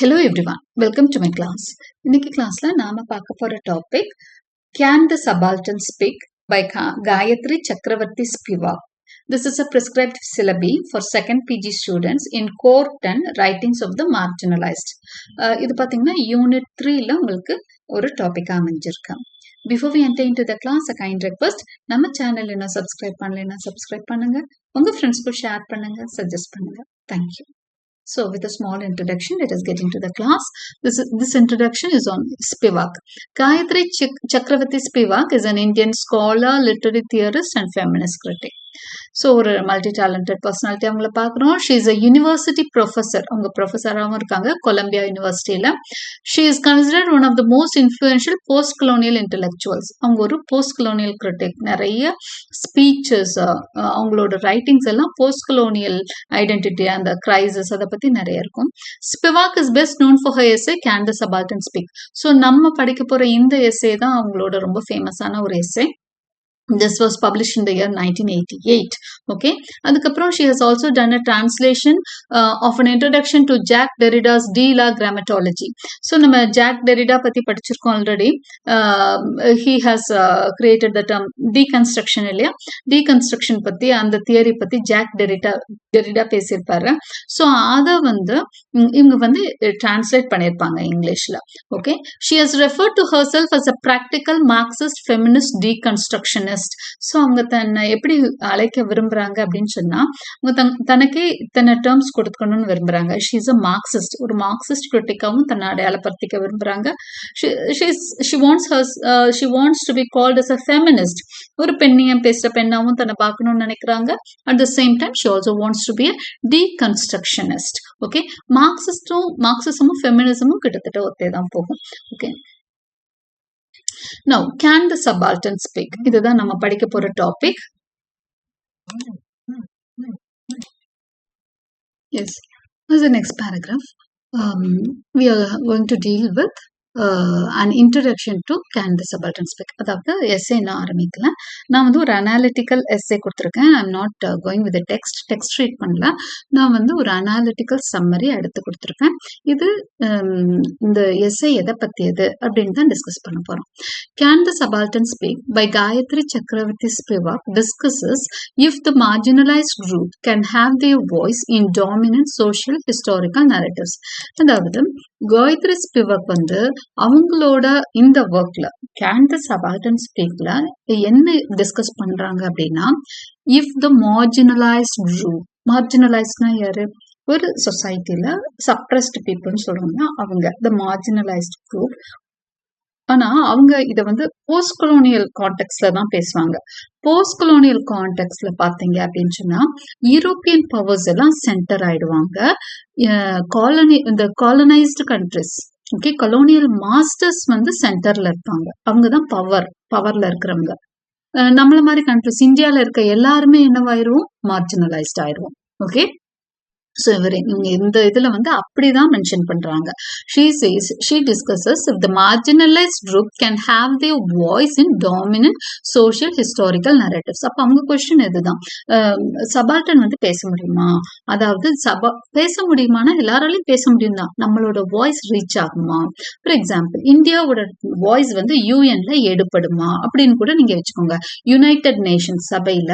Hello everyone, welcome to my class. இன்னைக்கு கிளாஸ்ல நாம பார்க்க போற topic Can the Subaltern Speak by Gayathri Chakravorty Spivak. This is a prescribed syllabi for second PG students in core 10 writings of the marginalized. இது பாத்தீங்கன்னா unit 3ல உங்களுக்கு ஒரு topic அமைஞ்சிருக்கு. Before we enter into the class, a kind request, நம்ம channel என்ன subscribe பண்ணலைன்னா subscribe பண்ணுங்க, உங்க ஃப்ரெண்ட்ஸ்க்கு ஷேர் பண்ணுங்க, சஜஸ்ட் பண்ணுங்க. Thank you. So with a small introduction, let us get into the class. This introduction is on Spivak. Gayathri Chakravorty Spivak is an Indian scholar, literary theorist and feminist critic. So ஒரு multi-talented personality அவங்கள பார்க்குறோம். She is a university professor. அவங்க ப்ரொஃபஸராகவும் இருக்காங்க Colombia யூனிவர்சிட்டியில். She is considered one of the most influential post-colonial intellectuals. அவங்க ஒரு post-colonial critic. நிறைய speeches, அவங்களோட ரைட்டிங்ஸ் எல்லாம் post-colonial identity அந்த crisis அதை பற்றி நிறைய இருக்கும். Spivak is best known for her essay Can the Subaltern Speak. So நம்ம படிக்க போகிற இந்த essay தான் அவங்களோட ரொம்ப ஃபேமஸான ஒரு essay. This was published in the year 1988. Okay. அதுக்கப்புறம் she has also done a translation of an introduction to Jacques Derrida's De la Grammatology. So நம்ம Jacques Derrida பத்தி படிச்சிருக்கோம் already. He has created the term deconstruction இல்லையா? Deconstruction பத்தி அந்த theory பத்தி Jacques Derrida பேசியிருப்பாரு. So அதை இவங்க டிரான்ஸ்லேட் பண்ணியிருப்பாங்க இங்கிலீஷ்ல. Okay. She has referred to herself as a practical Marxist feminist deconstructionist. So அவங்க தன்னை எப்படி அழைக்க விரும்புறாங்க அப்படின்னு சொன்னா அவங்க தனக்கே இத்தனை டேர்ம்ஸ் கொடுக்கணும்னு விரும்புறாங்க. ஷீ இஸ் அ மார்க்சிஸ்ட், ஒரு மார்க்சிஸ்ட் கிரிட்டிக்காவும் தன்னை அடையாளப்படுத்திக்க விரும்புறாங்க. she wants to be called as a feminist, ஒரு பெண்ணியம் பேசுற பெண்ணாவும் தன்னை பார்க்கணும்னு நினைக்கிறாங்க. At the same time she also wants to be a deconstructionist. Okay. மார்க்சிசமும் ஃபெமினிசமும் கிட்டத்தட்ட ஒத்தே தான் போகும். Okay. Now, can the subaltern speak? இதுதான் நம்ம படிக்க போற topic. Yes, this is the next paragraph. We are going to deal with an introduction to Can the Subaltern Speak. அதாவது எஸ்ஏ நான் ஆரம்பிக்கல. நான் ஒரு அனாலிட்டிக்கல் எஸ்ஏ கொடுத்துருக்கேன். I am not going with text read பண்ணல. நான் ஒரு அனாலிட்டிக்கல் சம்மரி எடுத்து கொடுத்துருக்கேன். இது இந்த எஸ்ஏ எதை பற்றியது அப்படின்னு தான் டிஸ்கஸ் பண்ண போகிறோம். Can the Subaltern Speak by Gayathri Chakravorty Spivak discusses if the marginalized group can have their voice in dominant social historical narratives. அதாவது காயத்ரி ஸ்பிவக் அவங்களோட இந்த ஒர்க்ல கேன் த சபால்டன் ஸ்பீக்ல என்ன டிஸ்கஸ் பண்றாங்க அப்படின்னா, இஃப் த மார்ஜினலைஸ்ட் குரூப், மார்ஜினலைஸ்ட்னா யாரு? ஒரு சொசைட்டில சப்ரஸ்ட் பீப்புள்னு சொல்றாங்கன்னா அவங்க த மார்ஜினலைஸ்ட் குரூப். ஆனா அவங்க இதை போஸ்ட் கொலோனியல் கான்டெக்ட்ல தான் பேசுவாங்க. போஸ்ட் கொலோனியல் கான்டெக்ட்ல பாத்தீங்க அப்படின்னு சொன்னா யூரோப்பியன் பவர்ஸ் எல்லாம் சென்டர் ஆயிடுவாங்க. இந்த colonised countries, okay, colonial masters சென்டர்ல இருப்பாங்க. அவங்கதான் பவர்ல இருக்கிறவங்க. நம்மள மாதிரி கண்ட்ரிஸ், இந்தியால இருக்க எல்லாருமே என்னவாயிருவோம்? மார்ஜினலைஸ்ட் ஆயிடுவோம். ஓகே. ஸோ இந்த இதுல அப்படிதான் மென்ஷன் பண்றாங்க. she discusses if the marginalized group can have their voice in dominant social historical narratives. அப்ப அவங்க கொஸ்டின் இதுதான், சபால்டன் பேச முடியுமா? அதாவது பேச முடியுமானா எல்லாராலையும் பேச முடியும் தான், நம்மளோட வாய்ஸ் ரீச் ஆகுமா? ஃபார் எக்ஸாம்பிள், இந்தியாவோட வாய்ஸ் யூஎன்ல எடுப்படுமா அப்படின்னு கூட நீங்க வச்சுக்கோங்க. யுனைடெட் நேஷன்ஸ் சபையில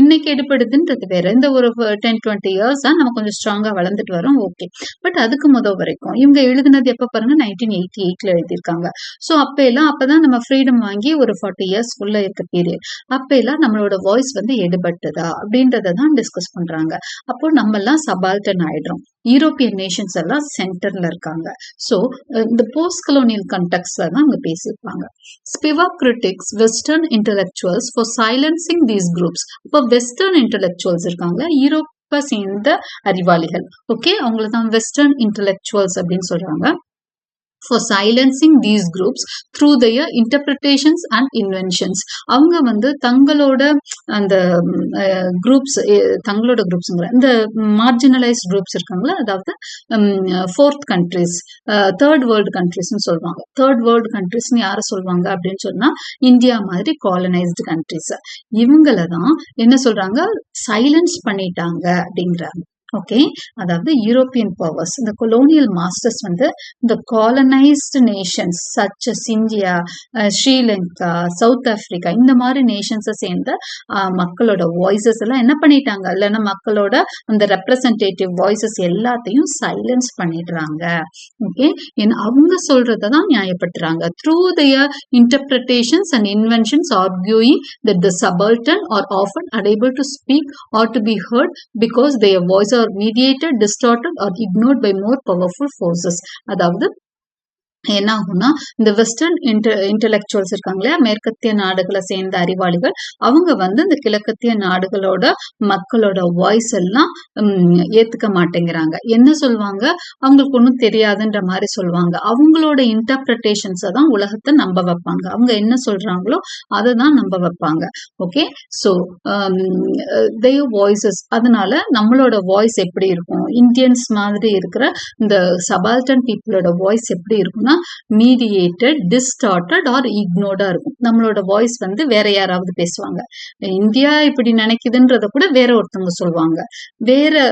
இன்னைக்கு எடுப்படுதுன்றது வேற. இந்த ஒரு 10-20 இயர்ஸ் தான் நம்ம கொஞ்சம் ஸ்ட்ராங்கா வளர்ந்துட்டு வரோம். ஓகே. பட் அதுக்கு வரைக்கும் இவங்க எழுதினது எப்ப பாருங்க, 1988ல எழுதியிருக்காங்க. ஸோ அப்பதான் நம்ம ஃப்ரீடம் வாங்கி ஒரு 40 இயர்ஸ் உள்ள இருக்க பீரியட். அப்பெல்லாம் நம்மளோட வாய்ஸ் எடுபட்டுதா அப்படின்றத தான் டிஸ்கஸ் பண்றாங்க. அப்போ நம்ம எல்லாம் சபால்டன் ஆயிடுறோம். யூரோப்பியன் நேஷன்ஸ் எல்லாம் சென்டர்ல இருக்காங்க. ஸோ இந்த போஸ்ட் கொலோனியல் கண்டெக்ட்ல தான் அங்க பேசியிருப்பாங்க. Spivak critics Western intellectuals for silencing these groups. இப்போ வெஸ்டர்ன் இன்டெலெக்சுவல்ஸ் இருக்காங்க, யூரோப் சேர்ந்த அறிவாளிகள். ஓகே, அவங்களதான் வெஸ்டர்ன் இன்டெலெக்சுவல்ஸ் அப்படின்னு சொல்றாங்க. for silencing these groups through their interpretations and inventions. அவங்க தங்களோட அந்த குரூப்ஸ், தங்களோட குரூப்ஸ்ங்கிற இந்த மார்ஜினலைஸ்ட் குரூப்ஸ் இருக்காங்களா, அதாவது ஃபோர்த் கண்ட்ரிஸ், தேர்ட் வேர்ல்டு கண்ட்ரிஸ்ன்னு சொல்லுவாங்க. தேர்ட் வேர்ல்டு கண்ட்ரிஸ்ன்னு யாரை சொல்லுவாங்க அப்படின்னு சொன்னா, இந்தியா மாதிரி காலனைஸ்டு கண்ட்ரிஸ். இவங்கள தான் என்ன சொல்றாங்க, சைலன்ஸ் பண்ணிட்டாங்க அப்படிங்கிறாங்க. ஓகே, அதாவது யூரோப்பியன் பவர்ஸ், இந்த கொலோனியல் மாஸ்டர்ஸ் வந்து இந்த colonised nations such as India, Sri Lanka, South Africa இந்த மாதிரி நேஷன்ஸை சேர்ந்த மக்களோட வாய்ஸஸ் எல்லாம் என்ன பண்ணிட்டாங்க, இல்லைன்னா மக்களோட அந்த ரெப்ரசன்டேட்டிவ் வாய்ஸஸ் எல்லாத்தையும் சைலன்ஸ் பண்ணிடுறாங்க. ஓகே, அவங்க சொல்றதான் நியாயப்படுத்துறாங்க. Through their interpretations and inventions arguing that the subaltern are often unable to speak or to be heard because their voice are mediated, distorted or ignored by more powerful forces. அதாவது என்ன ஆகும்னா, இந்த western intellectuals இருக்காங்களே, மேற்கத்திய நாடுகளை சேர்ந்த அறிவாளிகள், அவங்க வந்து இந்த கிழக்கத்திய நாடுகளோட மக்களோட வாய்ஸ் எல்லாம் ஏத்துக்க மாட்டேங்கிறாங்க. என்ன சொல்லுவாங்க, அவங்களுக்கு ஒன்றும் தெரியாதுன்ற மாதிரி சொல்லுவாங்க. அவங்களோட இன்டர்பிரிட்டேஷன்ஸை தான் உலகத்தை நம்ப வைப்பாங்க. அவங்க என்ன சொல்றாங்களோ அதை தான் நம்ப வைப்பாங்க. ஓகே, ஸோ தேர் வாய்ஸஸ், அதனால நம்மளோட வாய்ஸ் எப்படி இருக்கும், இந்தியன்ஸ் மாதிரி இருக்கிற இந்த சபால்டன் பீப்புளோட வாய்ஸ் எப்படி இருக்கும்னா மீடியேட்டட், டிஸ்டார்டட் ஆர் இக்னோர்டா இருக்கும். நம்மளோட வாய்ஸ் வந்து வேற யாராவது பேசுவாங்க, இந்தியா இப்படி நினைக்குதுன்றத கூட வேற ஒருத்தவங்க சொல்லுவாங்க, வேற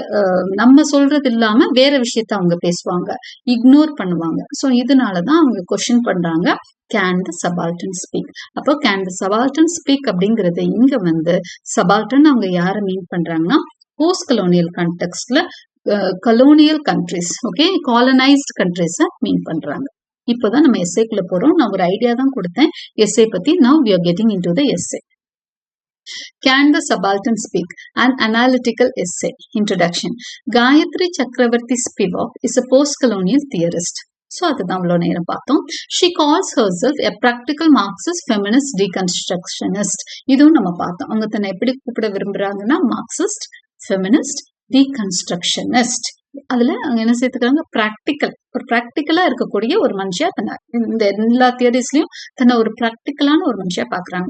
நம்ம சொல்றது இல்லாம வேற விஷயத்த அவங்க பேசுவாங்க, இக்னோர் பண்ணுவாங்க. ஸோ இதனாலதான் அவங்க கொஸ்டின் பண்றாங்க, கேன் த சபால்டன் ஸ்பீக். அப்போ கேன் த சபால்டன் ஸ்பீக் அப்படிங்கறது இங்க வந்து சபால்டன் அவங்க யாரை மீன் பண்றாங்கன்னா, போஸ்ட் கலோனியல் கான்டெக்ட்ல கலோனியல் கண்ட்ரிஸ், ஓகே, காலனைஸ்ட் கண்ட்ரிஸை மீன் பண்றாங்க. இப்போதான் நம்ம எஸ்ஏக்குள்ள போறோம். நான் ஒரு ஐடியா தான் கொடுத்தேன் எஸ்ஏ பத்தி. Now we are getting into the essay. Can the subaltern speak? An analytical essay. Introduction. Gayathri Chakravorty Spivak is a post-colonial theorist. So அதுதான் அவ்வளோ நேரம் பார்த்தோம். She calls herself a practical Marxist feminist deconstructionist. இதுவும் நம்ம பார்த்தோம். அவங்க தன்னை எப்படி கூப்பிட விரும்புறாங்கன்னா, மார்க்சிஸ்ட் ஃபெமினிஸ்ட் டீகன்ஸ்ட்ரக்ஷனிஸ்ட். அதுல அவங்க என்ன சேர்த்துக்கிறாங்க, பிராக்டிக்கல், ஒரு பிராக்டிக்கலா இருக்கக்கூடிய ஒரு மனுஷியா தன்னை, இந்த எல்லா தியரிஸ்லயும் தன்னை ஒரு பிராக்டிக்கலான ஒரு மனுஷியா பாக்குறாங்க.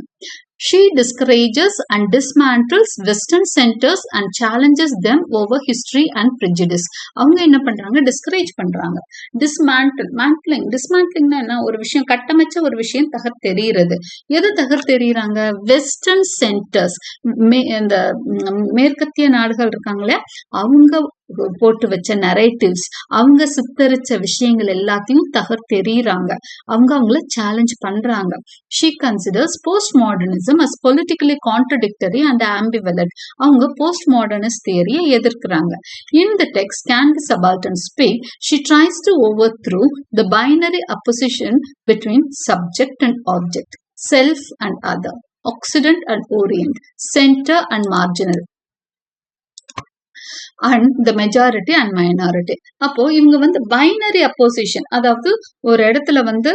She discourages and dismantles Western centers and challenges them over history and prejudice. அவங்க என்ன பண்றாங்க, டிஸ்கரேஜ் பண்றாங்க. டிஸ்மேண்ட்லிங்னா என்ன, ஒரு விஷயம் கட்டமைச்ச ஒரு விஷயம் தகர்த்தெறிகிறது. எது தகர்த்தெறிகிறாங்க, வெஸ்டர்ன் சென்டர்ஸ், இந்த மேற்கத்திய நாடுகள் இருக்காங்களே, அவங்க போட்டு வச்ச நரேட்டிவ்ஸ், அவங்க சித்தரிச்ச விஷயங்கள் எல்லாத்தையும் தகர்த்தெறிகிறாங்க. அவங்கள சேலஞ்ச் பண்றாங்க. She considers postmodernism as politically contradictory and ambivalent. அவங்க postmodernist theory-யை எதிர்க்கிறாங்க. In the text Can the Subaltern Speak, she tries to overthrow the binary opposition between subject and object, self and other, Occident and Orient, center and marginal, and the majority and minority. அப்போ இவங்க வந்து binary opposition, அதாவது ஒரு இடத்துல வந்து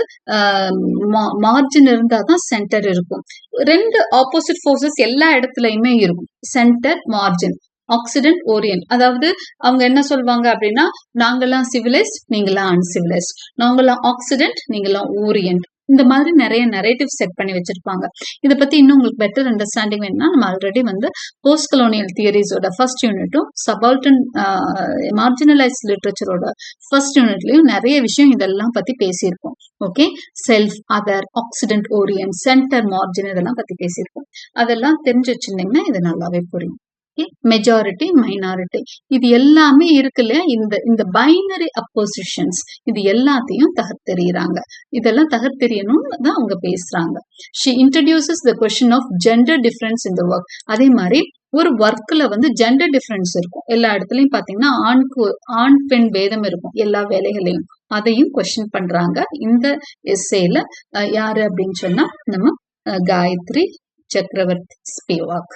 margin இருந்தாதான் centre இருக்கும். ரெண்டு ஆப்போசிட் ஃபோர்ஸஸ் எல்லா இடத்துலயுமே இருக்கும், சென்டர், மார்ஜின், ஆக்சிடென்ட், ஓரியன்ட். அதாவது அவங்க என்ன சொல்லுவாங்க அப்படின்னா, நாங்கெல்லாம் சிவிலைஸ்ட், நீங்களாம் அன்சிவிலைஸ்ட், நாங்கெல்லாம் ஆக்சிடென்ட், நீங்களாம் ஓரியன்ட். இந்த மாதிரி நிறைய நரேட்டிவ் செட் பண்ணி வச்சிருப்பாங்க. இதை பத்தி இன்னும் உங்களுக்கு பெட்டர் அண்டர்ஸ்டாண்டிங் வேணும்னா, நம்ம ஆல்ரெடி வந்து போஸ்ட் கலோனியல் தியரிஸோட ஃபர்ஸ்ட் யூனிட்டும் சபால்டன் மார்ஜினலைஸ் லிட்ரேச்சரோட ஃபர்ஸ்ட் யூனிட்லயும் நிறைய விஷயம் இதெல்லாம் பத்தி பேசியிருக்கோம். Okay, self, other, occident, orient, centre, margin இதெல்லாம் பத்தி பேசியிருக்கோம். அதெல்லாம் தெரிஞ்சு வச்சிருந்தீங்கன்னா இது நல்லாவே புரியும். மெஜாரிட்டி, மைனாரிட்டி, இது எல்லாமே இருக்குல்ல, இந்த பைனரி அப்போசிஷன்ஸ், இது எல்லாத்தையும் தகர்த்தெறிகிறாங்க. இதெல்லாம் தகர்த்தெறியணும்னு தான் அவங்க பேசுறாங்க. She introduces the question of gender difference in the work. அதே மாதிரி ஒரு ஒர்க்ல வந்து ஜெண்டர் டிஃபரன்ஸ் இருக்கும். எல்லா இடத்துலயும் பாத்தீங்கன்னா ஆண் பெண் பேதம் இருக்கும் எல்லா வேலைகளையும். அதையும் கொஸ்டின் பண்றாங்க இந்த எஸ்ஸேல. யாரு அப்படின்னு சொன்னா நம்ம காயத்ரி சக்கரவர்த்தி ஸ்பிவாக்.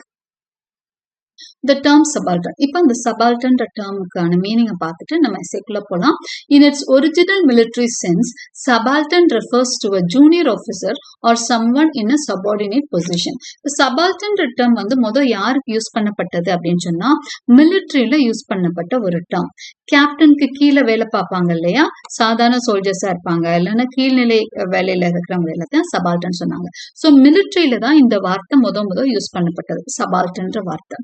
The term subaltern. இப்போ அந்த subaltern termக்கான மீனிங்கை பார்த்துட்டு நம்ம எஸ்ஸேக்குள்ள போலாம். In its original military sense, subaltern refers to a junior officer or someone in a subordinate position. The subaltern term வந்து யாருக்கு யூஸ் பண்ணப்பட்டது அப்படின்னு சொன்னா, மிலிட்ரியில யூஸ் பண்ணப்பட்ட ஒரு டேர்ம். கேப்டனுக்கு கீழே வேலை பார்ப்பாங்க இல்லையா, சாதாரண சோல்ஜர்ஸா இருப்பாங்க, இல்லைன்னா கீழ்நிலை வேலையில இருக்கிறவங்க எல்லாத்தையும் சபால்டன் சொன்னாங்க. ஸோ மிலிட்ரியில தான் இந்த வார்த்தை முதல் யூஸ் பண்ணப்பட்டது, சபால்டன்ற வார்த்தை.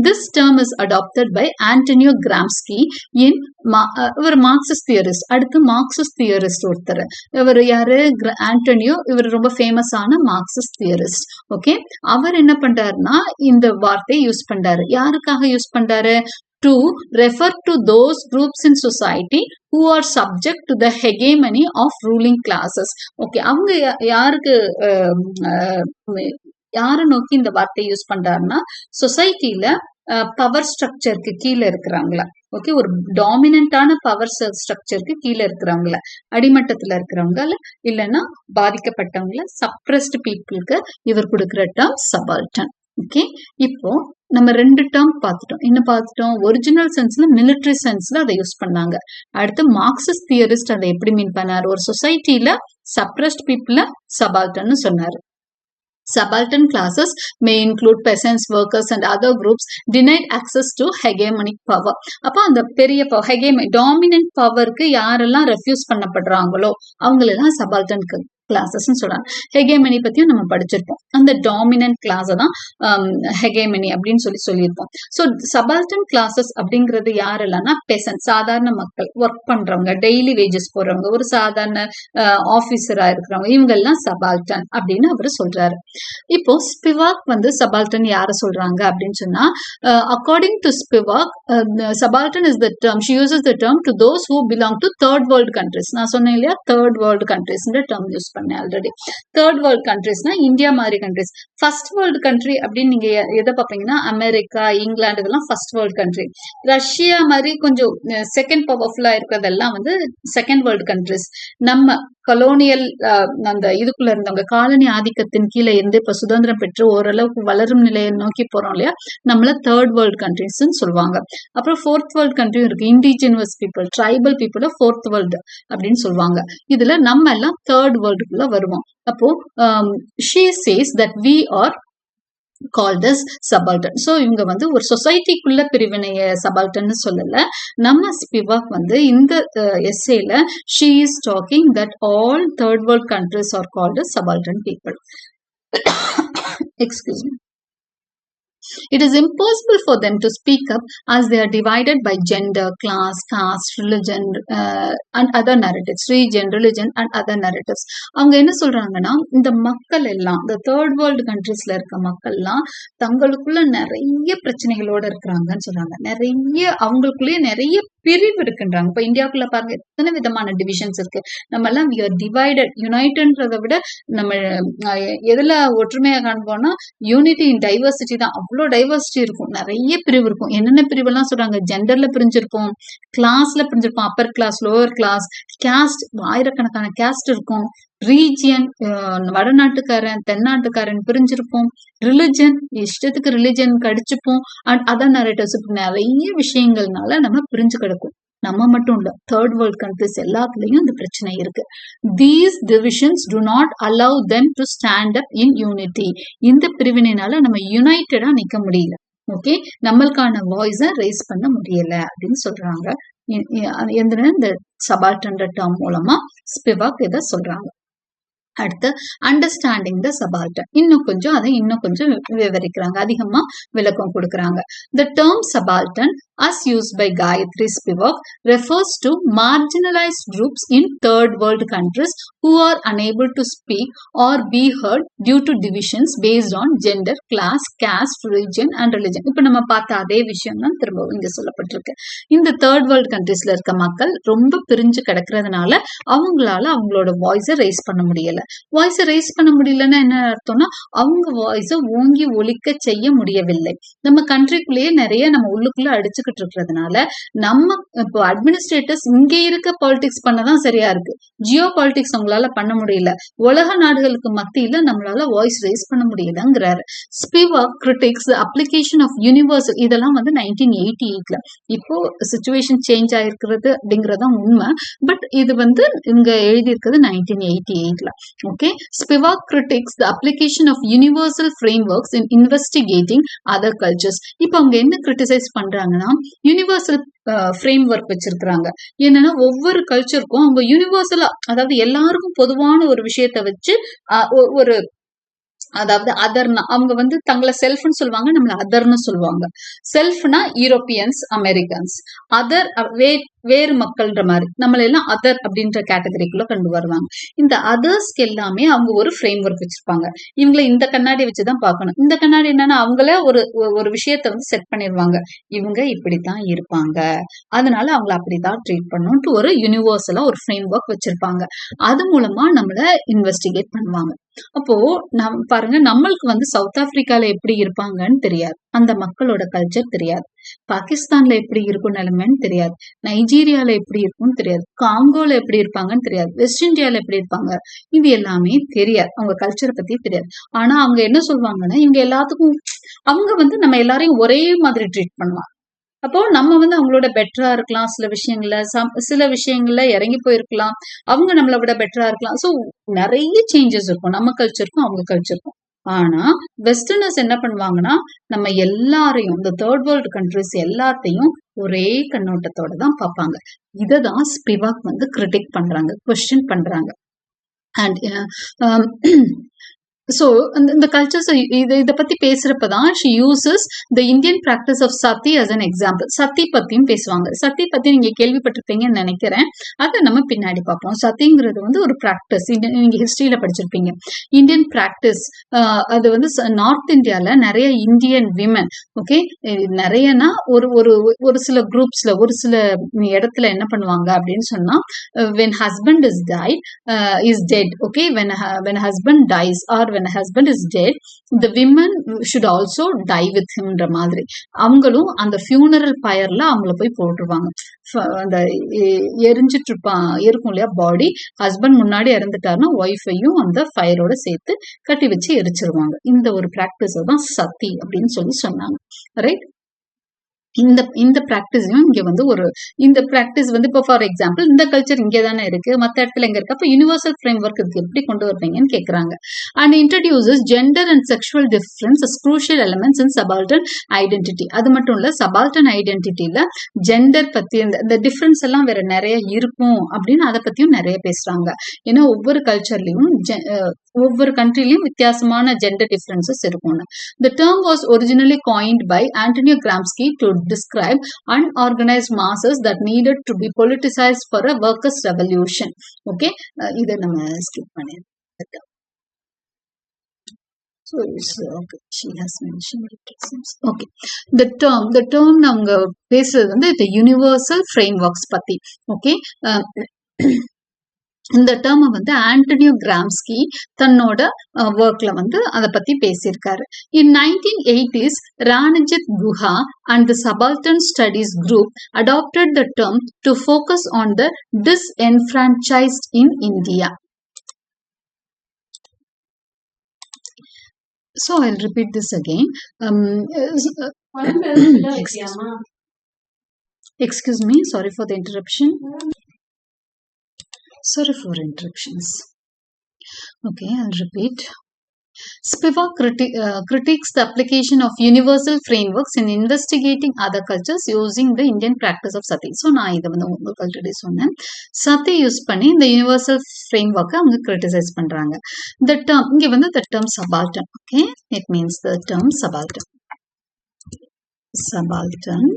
This term is adopted by Antonio Gramsci in இவர் மார்க்சிஸ்ட் தியரிஸ்ட். அடுத்து மார்க்சிஸ்ட் தியரிஸ்ட் ஒருத்தர், இவர் யாரு, ஆண்டோனியோ. இவர் ரொம்ப ஃபேமஸான மார்க்சிஸ்ட் தியரிஸ்ட். ஓகே, அவர் என்ன பண்றாருன்னா இந்த வார்த்தையை யூஸ் பண்றாரு. யாருக்காக யூஸ் பண்றாரு, to refer to those groups in society who are subject to the hegemony of ruling classes. Okay, அவங்க யாருக்கு யாரை நோக்கி இந்த வார்த்தையை யூஸ் பண்றாருன்னா சொசைட்டில பவர் ஸ்ட்ரக்சருக்கு கீழே இருக்கிறாங்களா, ஓகே, ஒரு டாமினண்டான பவர் ஸ்ட்ரக்சருக்கு கீழே இருக்கிறவங்கள, அடிமட்டத்துல இருக்கிறவங்க இல்லைன்னா பாதிக்கப்பட்டவங்கள, சப்ரஸ்ட் பீப்புளுக்கு இவர் கொடுக்கிற டேர்ம் சபால்டன். ஓகே, இப்போ நம்ம 2 டேர்ம் பார்த்துட்டோம். என்ன பார்த்துட்டோம்? ஒரிஜினல் சென்ஸ்ல மிலிட்டரி சென்ஸ்ல அதை யூஸ் பண்ணாங்க. அடுத்து மார்க்சிஸ்ட் தியரிஸ்ட் அதை எப்படி மீன் பண்ணாரு? ஒரு சொசைட்டில சப்ரஸ்ட் பீப்புள சபால்டன்னு சொன்னாரு. Subaltern classes may include peasants, workers and other groups denied access to hegemonic power. அப்போ அந்த பெரிய டாமினன்ட் பவருக்கு யாரெல்லாம் ரெஃப்யூஸ் பண்ணப்படுறாங்களோ அவங்களெல்லாம் சபால்டன் கிளாஸஸ் சொல்றாங்க. ஹெகேமனி பத்தியும் நம்ம படிச்சிருப்போம். அந்த டாமினன்ட் கிளாஸ் தான் ஹெகேமனி அப்படின்னு சொல்லியிருப்போம். ஸோ சபால்டன் கிளாஸஸ் அப்படிங்கிறது யாரெல்லாம்னா பெசன்ட், சாதாரண மக்கள், ஒர்க் பண்றவங்க, டெய்லி வேஜஸ் போறவங்க, ஒரு சாதாரண ஆபீசரா இருக்கிறவங்க, இவங்க எல்லாம் சபால்டன் அப்படின்னு அவர் சொல்றாரு. இப்போ ஸ்பிவாக் சபால்டன் யார சொல்றாங்க அப்படின்னு சொன்னா, according to Spivak, subaltern is the term, she uses the term to those who belong to third world countries. நான் சொன்னேன் இல்லையா, third world countries term use பண்ணேன் ஆல்ரெடி. தேர்ட் வேர்ல்டு கண்ட்ரிஸ்னா இந்தியா மாதிரி கண்ட்ரிஸ். ஃபர்ஸ்ட் வேர்ல்டு கண்ட்ரி அப்படின்னு நீங்க எதை பார்ப்பீங்கன்னா, America, England, இதெல்லாம் ஃபர்ஸ்ட் வேர்ல்டு கண்ட்ரி. ரஷ்யா மாதிரி கொஞ்சம் செகண்ட் பவர்ஃபுல்லா இருக்கிறதெல்லாம் செகண்ட் வேர்ல்டு கண்ட்ரிஸ். நம்ம கொலோனியல் அந்த இதுக்குள்ள இருந்தவங்க, காலனி ஆதிக்கத்தின் கீழே இருந்து இப்ப சுதந்திரம் பெற்று ஓரளவுக்கு வளரும் நிலையை நோக்கி போறோம் இல்லையா, நம்மள தேர்ட் வேர்ல்டு கண்ட்ரிஸ் சொல்லுவாங்க. அப்புறம் ஃபோர்த் வேர்ல்டு கண்ட்ரியும் இருக்கு. Indigenous people, tribal people fourth world அப்படின்னு சொல்லுவாங்க. இதுல நம்ம எல்லாம் தேர்ட் வேர்ல்டுக்குள்ள வருவோம். அப்போ she says that we are called as subaltern. So இவங்க ஒரு சொசைட்டிக்குள்ள பிரிவினைய சபால்டன் சொல்லல. நம்ம ஸ்பிவாக் இந்த எஸ்ஸேல she is talking that all third world countries are called as subaltern people. Excuse me. It is impossible for them to speak up as they are divided by gender, class, caste, religion and other narratives. Region, religion and other narratives. அவங்க என்ன சொல்றாங்கன்னா, இந்த மக்கள் எல்லாம், இந்த third world கண்ட்ரீஸ்ல இருக்க மக்கள் எல்லாம் தங்களுக்குள்ள நிறைய பிரச்சனைகளோட இருக்கிறாங்கன்னு சொல்றாங்க. நிறைய அவங்களுக்குள்ளேயே நிறைய பிரிவு இருக்குன்றாங்க. இப்ப இந்தியாவுக்குள்ள பாருங்க எத்தனை விதமான டிவிஷன்ஸ் இருக்கு. நம்ம எல்லாம் டிவைடட், யுனைட்டட்ன்றதை விட நம்ம எதுல ஒற்றுமையா காண்போம்னா யூனிட்டி இன் டைவர்சிட்டி தான். அவ்வளோ டைவர்சிட்டி இருக்கும், நிறைய பிரிவு இருக்கும். என்னென்ன பிரிவு எல்லாம் சொல்றாங்க? ஜெண்டர்ல பிரிஞ்சிருப்போம், கிளாஸ்ல பிரிஞ்சிருப்போம், upper class, lower class, caste, ஆயிரக்கணக்கான கேஸ்ட் இருக்கும். ரீஜியன், வடநாட்டுக்காரன், தென்னாட்டுக்காரன் பிரிஞ்சிருப்போம். ரிலிஜன், இஷ்டத்துக்கு ரிலிஜன் கடிச்சுப்போம். அண்ட் அதர் நரேட்டிவ்ஸ், நிறைய விஷயங்கள்னால நம்ம பிரிஞ்சு கிடக்கும். நம்ம மட்டும் இல்ல, தேர்ட் வேர்ல்ட் கண்ட்ரிஸ் எல்லாத்துலயும் இந்த பிரச்சனை இருக்கு. These divisions to not allow them to stand up in unity. இந்த பிரிவினைனால நம்ம யுனைட்டடா நிக்க முடியல. ஓகே, நம்மளுக்கான வாய்ஸ ரைஸ் பண்ண முடியல அப்படின்னு சொல்றாங்க. இந்த சபால்டன் டேர்ம் மூலமா ஸ்பிவாக் இதை சொல்றாங்க. அடுத்து அண்டர்ஸ்டாண்டிங் த சபால்டன், இன்னும் கொஞ்சம் விவரிக்கிறாங்க, அதிகமா விளக்கம் கொடுக்கறாங்க. The term subaltern as used by Gayathri Spivak refers to marginalized groups in third world countries who are unable to speak or be heard due to divisions based on gender, class, caste, region and religion. இப்ப நம்ம பார்த்த அதே விஷயம் தான் திரும்பவும் இங்க சொல்லப்பட்டிருக்கு. இந்த தேர்ட் வேர்ல்ட் கண்ட்ரீஸ்ல இருக்க மக்கள் ரொம்ப பிரிஞ்சு கிடக்கிறதுனால அவங்களால அவங்களோட வாய்ஸை ரைஸ் பண்ண முடியல. வாய்ஸை ரைஸ் பண்ண முடியலன்னா என்ன அர்த்தம்னா, அவங்க வாய்ஸை ஓங்கி ஒலிக்க செய்ய முடியவில்லை. நம்ம கண்ட்ரிக்குள்ளேயே நிறைய நம்ம உள்ளுக்குள்ள அடிச்சுக்கிட்டு இருக்கிறதுனால நம்ம இப்போ அட்மினிஸ்ட்ரேட்டர்ஸ் இங்க இருக்க பாலிடிக்ஸ் பண்ணதான் சரியா இருக்கு. ஜியோ பாலிடிக்ஸ் அவங்களால பண்ண முடியல. உலக நாடுகளுக்கு மத்தியில நம்மளால வாய்ஸ் ரைஸ் பண்ண முடியலங்கிறாரு. Spivak critics the application of universal, இதெல்லாம் 1988ல. இப்போ சிச்சுவேஷன் சேஞ்ச் ஆயிருக்கிறது அப்படிங்கறதான் உண்மை. பட் இது இங்க எழுதி இருக்கிறது 1988ல. Okay, Spivak critiques the application of universal frameworks in investigating other cultures. இப்போ அவங்க என்ன கிரிட்டிசைஸ் பண்றாங்கன்னா, யூனிவர்சல் ஃப்ரேம்வொர்க் வச்சிருக்கிறாங்க. என்னன்னா, ஒவ்வொரு கல்ச்சருக்கும் அவங்க யூனிவர்சலா, அதாவது எல்லாருக்கும் பொதுவான ஒரு விஷயத்த வச்சு ஒரு அதாவது அதர்னா அவங்க வந்து தங்களை செல்ஃப்னு சொல்லுவாங்க, நம்மள அதர்னு சொல்லுவாங்க. செல்ஃப்னா யூரோப்பியன்ஸ், அமெரிக்கன்ஸ். அதர் வேறு மக்கள்ன்ற மாதிரி நம்மள எல்லாம் அதர் அப்படின்ற கேட்டகரிக்குள்ள கொண்டு வருவாங்க. இந்த அதர்ஸ்க்கு எல்லாமே அவங்க ஒரு ஃப்ரேம் ஒர்க் வச்சிருப்பாங்க. இவங்களை இந்த கண்ணாடி வச்சுதான் பார்க்கணும். இந்த கண்ணாடி என்னன்னா அவங்கள ஒரு ஒரு விஷயத்த வந்து செட் பண்ணிடுவாங்க. இவங்க இப்படித்தான் இருப்பாங்க, அதனால அவங்கள அப்படித்தான் ட்ரீட் பண்ணணும்ட்டு ஒரு யூனிவர்சலா ஒரு ஃப்ரேம் ஒர்க் வச்சிருப்பாங்க. அது மூலமா நம்மள இன்வெஸ்டிகேட் பண்ணுவாங்க. அப்போ பாருங்க, நம்மளுக்கு வந்து சவுத் ஆப்பிரிக்கால எப்படி இருப்பாங்கன்னு தெரியாது, அந்த மக்களோட கல்ச்சர் தெரியாது. பாகிஸ்தான்ல எப்படி இருக்கும் நிலைமைன்னு தெரியாது, நைஜீரியால எப்படி இருக்கும்னு தெரியாது, காங்கோல எப்படி இருப்பாங்கன்னு தெரியாது, வெஸ்ட் இந்தியால எப்படி இருப்பாங்க, இது எல்லாமே தெரியாது. அவங்க கல்ச்சரை பத்தி தெரியாது. ஆனா அவங்க என்ன சொல்லுவாங்கன்னா, இவங்க எல்லாத்துக்கும் அவங்க வந்து நம்ம எல்லாரையும் ஒரே மாதிரி ட்ரீட் பண்ணுவாங்க. அப்போ நம்ம வந்து அவங்களோட பெட்டரா இருக்கலாம், சில விஷயங்கள்ல இறங்கி போயிருக்கலாம், அவங்க நம்மளை விட பெட்டரா இருக்கலாம். ஸோ நிறைய சேஞ்சஸ் இருக்கும் நம்ம கல்ச்சருக்கும் அவங்க கல்ச்சருக்கும். ஆனா வெஸ்டர்னர்ஸ் என்ன பண்ணுவாங்கன்னா, நம்ம எல்லாரையும், இந்த தேர்ட் வேர்ல்டு கண்ட்ரிஸ் எல்லாத்தையும் ஒரே கண்ணோட்டத்தோட தான் பார்ப்பாங்க. இததான் ஸ்பிவாக் வந்து கிரிட்டிக் பண்றாங்க, கொஸ்டின் பண்றாங்க. அண்ட் ஸோ இந்த கல்ச்சர்ஸ் இதை பத்தி பேசுறப்பதான் she uses the Indian practice of sati as an example. Sati பத்தியும் பேசுவாங்க. சதி பத்தி நீங்க கேள்விப்பட்டிருப்பீங்கன்னு நினைக்கிறேன், அதை நம்ம பின்னாடி பார்ப்போம். சதிங்கிறது வந்து ஒரு பிராக்டிஸ், நீங்க ஹிஸ்டரியில படிச்சிருப்பீங்க. இந்தியன் பிராக்டிஸ், அது வந்து நார்த் இந்தியால நிறைய இந்தியன் விமன், ஓகே, நிறையனா ஒரு ஒரு ஒரு சில குரூப்ஸ்ல ஒரு சில இடத்துல என்ன பண்ணுவாங்க அப்படின்னு சொன்னா, when husband is dead, okay, when a husband dies or when a husband is dead, the women should also die with himன்ற மாதிரி அவங்களும் அந்த ஃபியூனரல் பயர்ல அவங்கள போய் போட்டுருவாங்க. அந்த எரிஞ்சிட்டு இருக்கும் இல்லையா பாடி, ஹஸ்பண்ட் முன்னாடி இறந்துட்டாருன்னா ஒய்ஃபையும் அந்த ஃபயரோட சேர்த்து கட்டி வச்சு எரிச்சிருவாங்க. இந்த ஒரு பிராக்டிஸ் தான் சதி அப்படின்னு சொன்னாங்க, ரைட்? இந்த பிராக்டிஸையும் இங்க வந்து இந்த பிராக்டிஸ் வந்து இப்போ ஃபார் எக்ஸாம்பிள் இந்த கல்ச்சர் இங்கே தானே இருக்கு, மற்ற இடத்துல எங்க இருக்கு, அப்போ யூனிவர்சல் ஃப்ரேம் ஒர்க் இதுக்கு எப்படி கொண்டு வருவீங்கன்னு கேட்கறாங்க. And introduces gender and sexual difference as crucial elements in subaltern identity. அது மட்டும் இல்ல, சபால்டன் ஐடென்டிட்டியில ஜெண்டர் பத்தி இந்த டிஃபரன்ஸ் எல்லாம் வேற நிறைய இருக்கும் அப்படின்னு அதை பத்தியும் நிறைய பேசுறாங்க. ஏன்னா ஒவ்வொரு கல்ச்சர்லயும் ஒவ்வொரு கண்ட்ரிலையும் வித்தியாசமான ஜெண்டர் டிஃபரன்சஸ் இருக்கும்னு. The term was originally coined by Antonio Gramsci to describe unorganized masses that needed to be politicized for a workers' revolution. Okay, இதை நம்ம ஸ்கிப் பண்ணிடுறோம். So okay, she has mentioned it. Okay, the term அவங்க பேசுறது வந்து the universal frameworks பத்தி. Okay, இந்த டேர்மை வந்து ஆண்டனியோ கிராம்ஸ்கி தன்னோட ஒர்க்ல வந்து அதை பத்தி பேசியிருக்காரு. இன் 1980s, ராணஜித் Guha and the Subaltern Studies Group adopted the term to focus on the disenfranchised in India. So I'll repeat this again. Excuse me, sorry for the interruption. Sorry for interruptions. Okay, I'll repeat. Spivak critiques the application of universal frameworks in investigating other cultures using the Indian practice of sati. So, நான் இதை வந்து உங்களுக்கு already சொன்னேன். சதி use பண்ணி இந்த universal ஃப்ரேம்வொர்க்கை அவங்க criticise பண்றாங்க. The term இங்க வந்து the term subaltern. Okay, it means the term subaltern. Subaltern.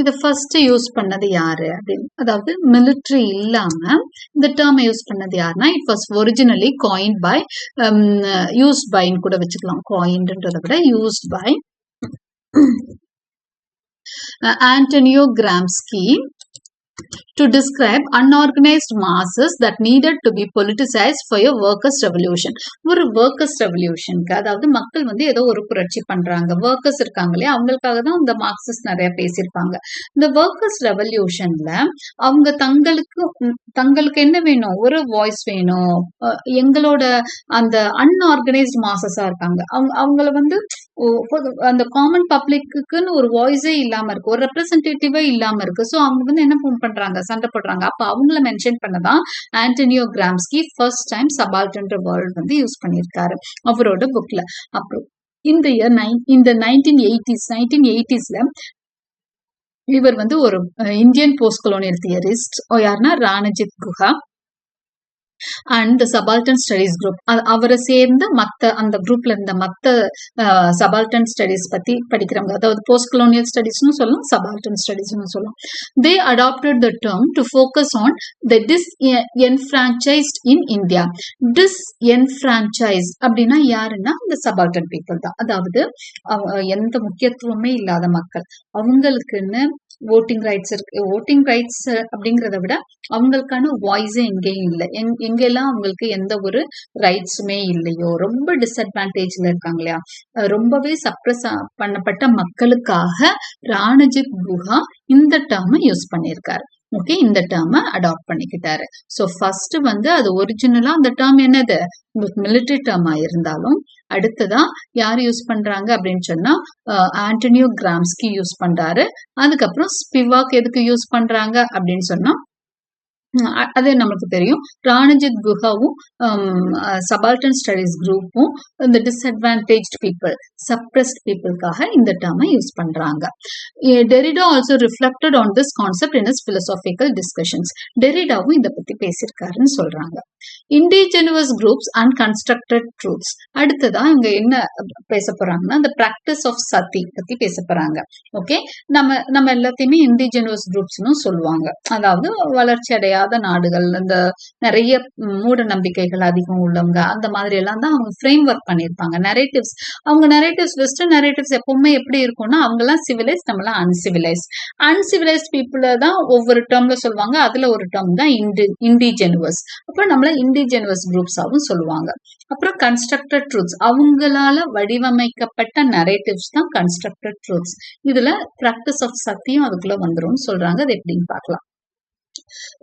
இதை ஃபர்ஸ்ட் யூஸ் பண்ணது யாரு அப்படின்னு, அதாவது மிலிட்ரி இல்லாம இந்த டேர்மை யூஸ் பண்ணது யாருன்னா, it was originally coined by, used பைன்னு கூட வச்சுக்கலாம், காயின்ன்றதை விட used by Antonio Gramsci to describe unorganized masses that needed to be politicized for a workers revolution. ஒரு workers revolutionக்கு, அதாவது மக்கள் வந்து ஏதோ ஒரு புரட்சி பண்றாங்க, ஒர்க்கர்ஸ் இருக்காங்களே அவங்களுக்காக தான் இந்த மார்க்சிஸ்ட் நிறைய பேசியிருப்பாங்க. இந்த workers revolutionல அவங்க தங்களுக்கு என்ன வேணும், ஒரு வாய்ஸ் வேணும். எங்களோட அந்த அன்ஆர்கனைஸ்ட் மாசஸா இருக்காங்க, அவங்கள வந்து அந்த காமன் பப்ளிக்குன்னு ஒரு வாய்ஸே இல்லாம இருக்கு, ஒரு ரெப்ரசன்டேட்டிவே இல்லாம இருக்கு. ஸோ அவங்க வந்து என்ன பண்றாங்க, சண்டை போடுறாங்க. அப்ப அவங்கள மென்ஷன் பண்ணதான் ஆண்டனியோ கிராம்ஸ்கி ஃபர்ஸ்ட் டைம் சபால்டன்ற வேர்ட் வந்து யூஸ் பண்ணியிருக்காரு அவரோட புக்ல. அப்புறம் இந்த 1980ஸ்ல இவர் வந்து ஒரு இந்தியன் போஸ்ட் கொலோனியல் தியரிஸ்ட். யாருன்னா Ranajit Guha. And the subaltern studies group, அவரை சேர்ந்த அந்த குரூப்ல இருந்த சபால்டன் ஸ்டடீஸ் பத்தி படிக்கிறவங்க, அதாவது போஸ்ட் கொலோனியல் ஸ்டடீஸ்னு சொல்லலாம், சபால்டன் ஸ்டடீஸ்னு சொல்லலாம். They adapted the term to focus on the disenfranchised in India. Disenfranchise அப்படின்னா யாருன்னா இந்த சபால்டன் பீப்புள் தான், அதாவது எந்த முக்கியத்துவமே இல்லாத மக்கள், அவங்களுக்குன்னு ஓட்டிங் ரைட்ஸ் இருக்கு. ஓட்டிங் ரைட்ஸ் அப்படிங்கிறத விட அவங்களுக்கான வாய்ஸே எங்கேயும் இல்லை, எங்கெல்லாம் அவங்களுக்கு எந்த ஒரு ரைட்ஸுமே இல்லையோ, ரொம்ப டிஸ்அட்வான்டேஜ்ல இருக்காங்க இல்லையா, ரொம்பவே சப்ரஸ் பண்ணப்பட்ட மக்களுக்காக ராணஜித் குஹா இந்த டேர்மை யூஸ் பண்ணியிருக்காரு. ஓகே, இந்த டேர்மை அடாப்ட் பண்ணிக்கிட்டாரு. ஸோ ஃபர்ஸ்ட் அது ஒரிஜினலா அந்த டேர்ம் என்னது, மிலிட்டரி டேர்மா இருந்தாலும் அடுத்ததா யார் யூஸ் பண்றாங்க அப்படின்னு சொன்னா ஆண்டனியோ கிராம்ஸ்கி யூஸ் பண்றாரு. அதுக்கப்புறம் ஸ்பிவாக் எதுக்கு யூஸ் பண்றாங்க அப்படின்னு சொன்னா அது நமக்கு தெரியும், ராணஜித் குஹாவும் சபால்டன் ஸ்டடீஸ் குரூப்பும் இந்த டிஸ்அட்வான்டேஜ்ட் பீப்புள், சப்ரஸ்ட் பீப்புளுக்காக இந்த டேர்மை யூஸ் பண்றாங்க. Derrida also reflected on this concept in his philosophical discussions. டெரிடாவும் இதை பத்தி பேசியிருக்காருன்னு சொல்றாங்க. Indigenous groups and constructed truths. அடுத்ததா இவங்க என்ன பேச போறாங்கன்னா இந்த பிராக்டிஸ் ஆஃப் சதி பத்தி பேச போறாங்க. ஓகே, நம்ம எல்லாத்தையுமே இண்டிஜெனுவஸ் குரூப்ஸ்னு சொல்லுவாங்க, அதாவது வளர்ச்சி அடையாத நாடுகள், இந்த நிறைய மூட நம்பிக்கைகள் அதிகம் உள்ளவங்க, அந்த மாதிரி எல்லாம் தான் அவங்க ஃப்ரேம் ஒர்க் பண்ணியிருப்பாங்க. நரேட்டிவ்ஸ், அவங்க நரேட்டிவ்ஸ், வெஸ்டர்ன் நரேட்டிவ்ஸ் எப்பவுமே எப்படி இருக்கும்னா அவங்கெல்லாம் சிவிலைஸ், நம்மளாம் அன்சிவிலைஸ். அன்சிவிலைஸ்ட் பீப்புள தான் ஒவ்வொரு டேர்ம்ல சொல்லுவாங்க, அதுல ஒரு டேர்ம் தான் இண்டிஜெனுவஸ். அப்புறம் நம்மள இண்டிஜெனுவஸ் குரூப்ஸாவும் சொல்லுவாங்க. அப்புறம் கன்ஸ்ட்ரக்டட் ட்ரூத்ஸ், அவங்களால வடிவமைக்கப்பட்ட நரேட்டிவ்ஸ் தான் கன்ஸ்ட்ரக்டட் ட்ரூத்ஸ். இதுல பிராக்டிஸ் ஆஃப் சத்தியம் அதுக்குள்ள வந்துரும் சொல்றாங்க. அது எப்படின்னு பார்க்கலாம்.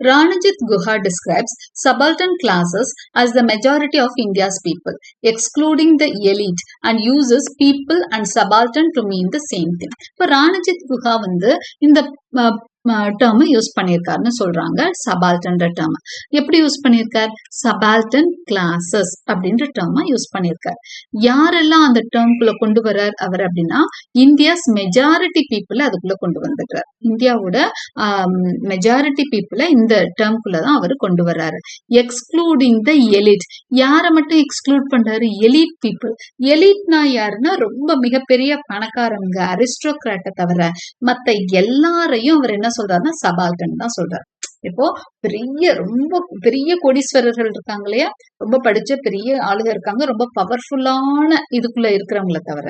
Ranajit Guha describes subaltern classes as the majority of India's people, excluding the elite, and uses people and subaltern to mean the same thing. இப்போ ராணஜித் குஹா இந்த டேர்ம் யூஸ் பண்ணியிருக்காருன்னு சொல்றாங்க. சபால்டன் டேர்ம் எப்படி யூஸ் பண்ணியிருக்கார், சபால்டன் கிளாஸஸ் அப்படின்ற டேர்மா use பண்ணியிருக்கார். யாரெல்லாம் அந்த டேர்ம்குள்ள கொண்டு வர்றார் அவர் அப்படின்னா இந்தியாஸ் மெஜாரிட்டி பீப்புளை அதுக்குள்ள கொண்டு வந்துடுறார். இந்தியாவோட மெஜாரிட்டி பீப்புளை இந்த டேர்ம்குள்ளதான் அவர் கொண்டு வர்றாரு. எக்ஸ்க்ளூடிங் த எலிட், யாரை மட்டும் எக்ஸ்க்ளூட் பண்றாரு, எலிட் பீப்புள். எலிட்னா யாருன்னா ரொம்ப மிகப்பெரிய பணக்காரங்க, அரிஸ்டோக்ராட்டை தவிர மத்த எல்லாரையும் அவர் என்ன சொல்றாருன்னா சபால்டன் தான் சொல்றாரு. இப்போ ரொம்ப பெரிய கோடீஸ்வரர்கள் இருக்காங்க இல்லையா, ரொம்ப படிச்ச பெரிய ஆளுங்க இருக்காங்க, ரொம்ப பவர்ஃபுல்லான இதுக்குள்ள இருக்கிறவங்களை தவிர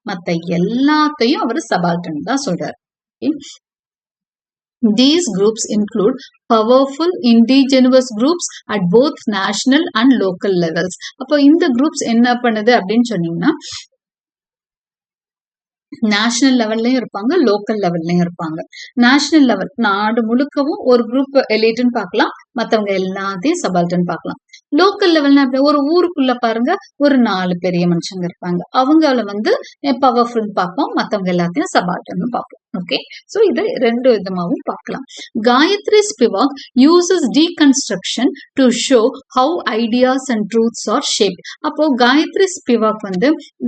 மத்த எல்லாத்தையும் அவர் சபால்டன் தான் சொல்றாரு. These groups include powerful indigenous groups at both national and local levels. அப்போ இந்த groups என்ன பண்ணுது அப்படின்னு சொன்னீங்கன்னா நேஷனல் லெவல்லயும் இருப்பாங்க, லோக்கல் லெவல்லயும் இருப்பாங்க. நேஷனல் லெவல் நாடு முழுக்கவும் ஒரு குரூப் எலிட்னு பார்க்கலாம், மத்தவங்க எல்லாத்தையும் சபால்டன் பார்க்கலாம். லோக்கல் லெவல்னா ஒரு ஊருக்குள்ள பாருங்க ஒரு 4 பெரிய மனுஷங்க இருப்பாங்க, அவங்கள பவர்ஃபுல் பார்ப்போம், மத்தவங்க எல்லாத்தையும் சபால்டன் பார்ப்போம். ஓகே, சோ இது ரெண்டு விதமாவும் பார்க்கலாம். Gayatri ஸ்பிவாக் uses deconstruction to show how ideas and truths are shaped. அப்போ காயத்ரி ஸ்பிவாக்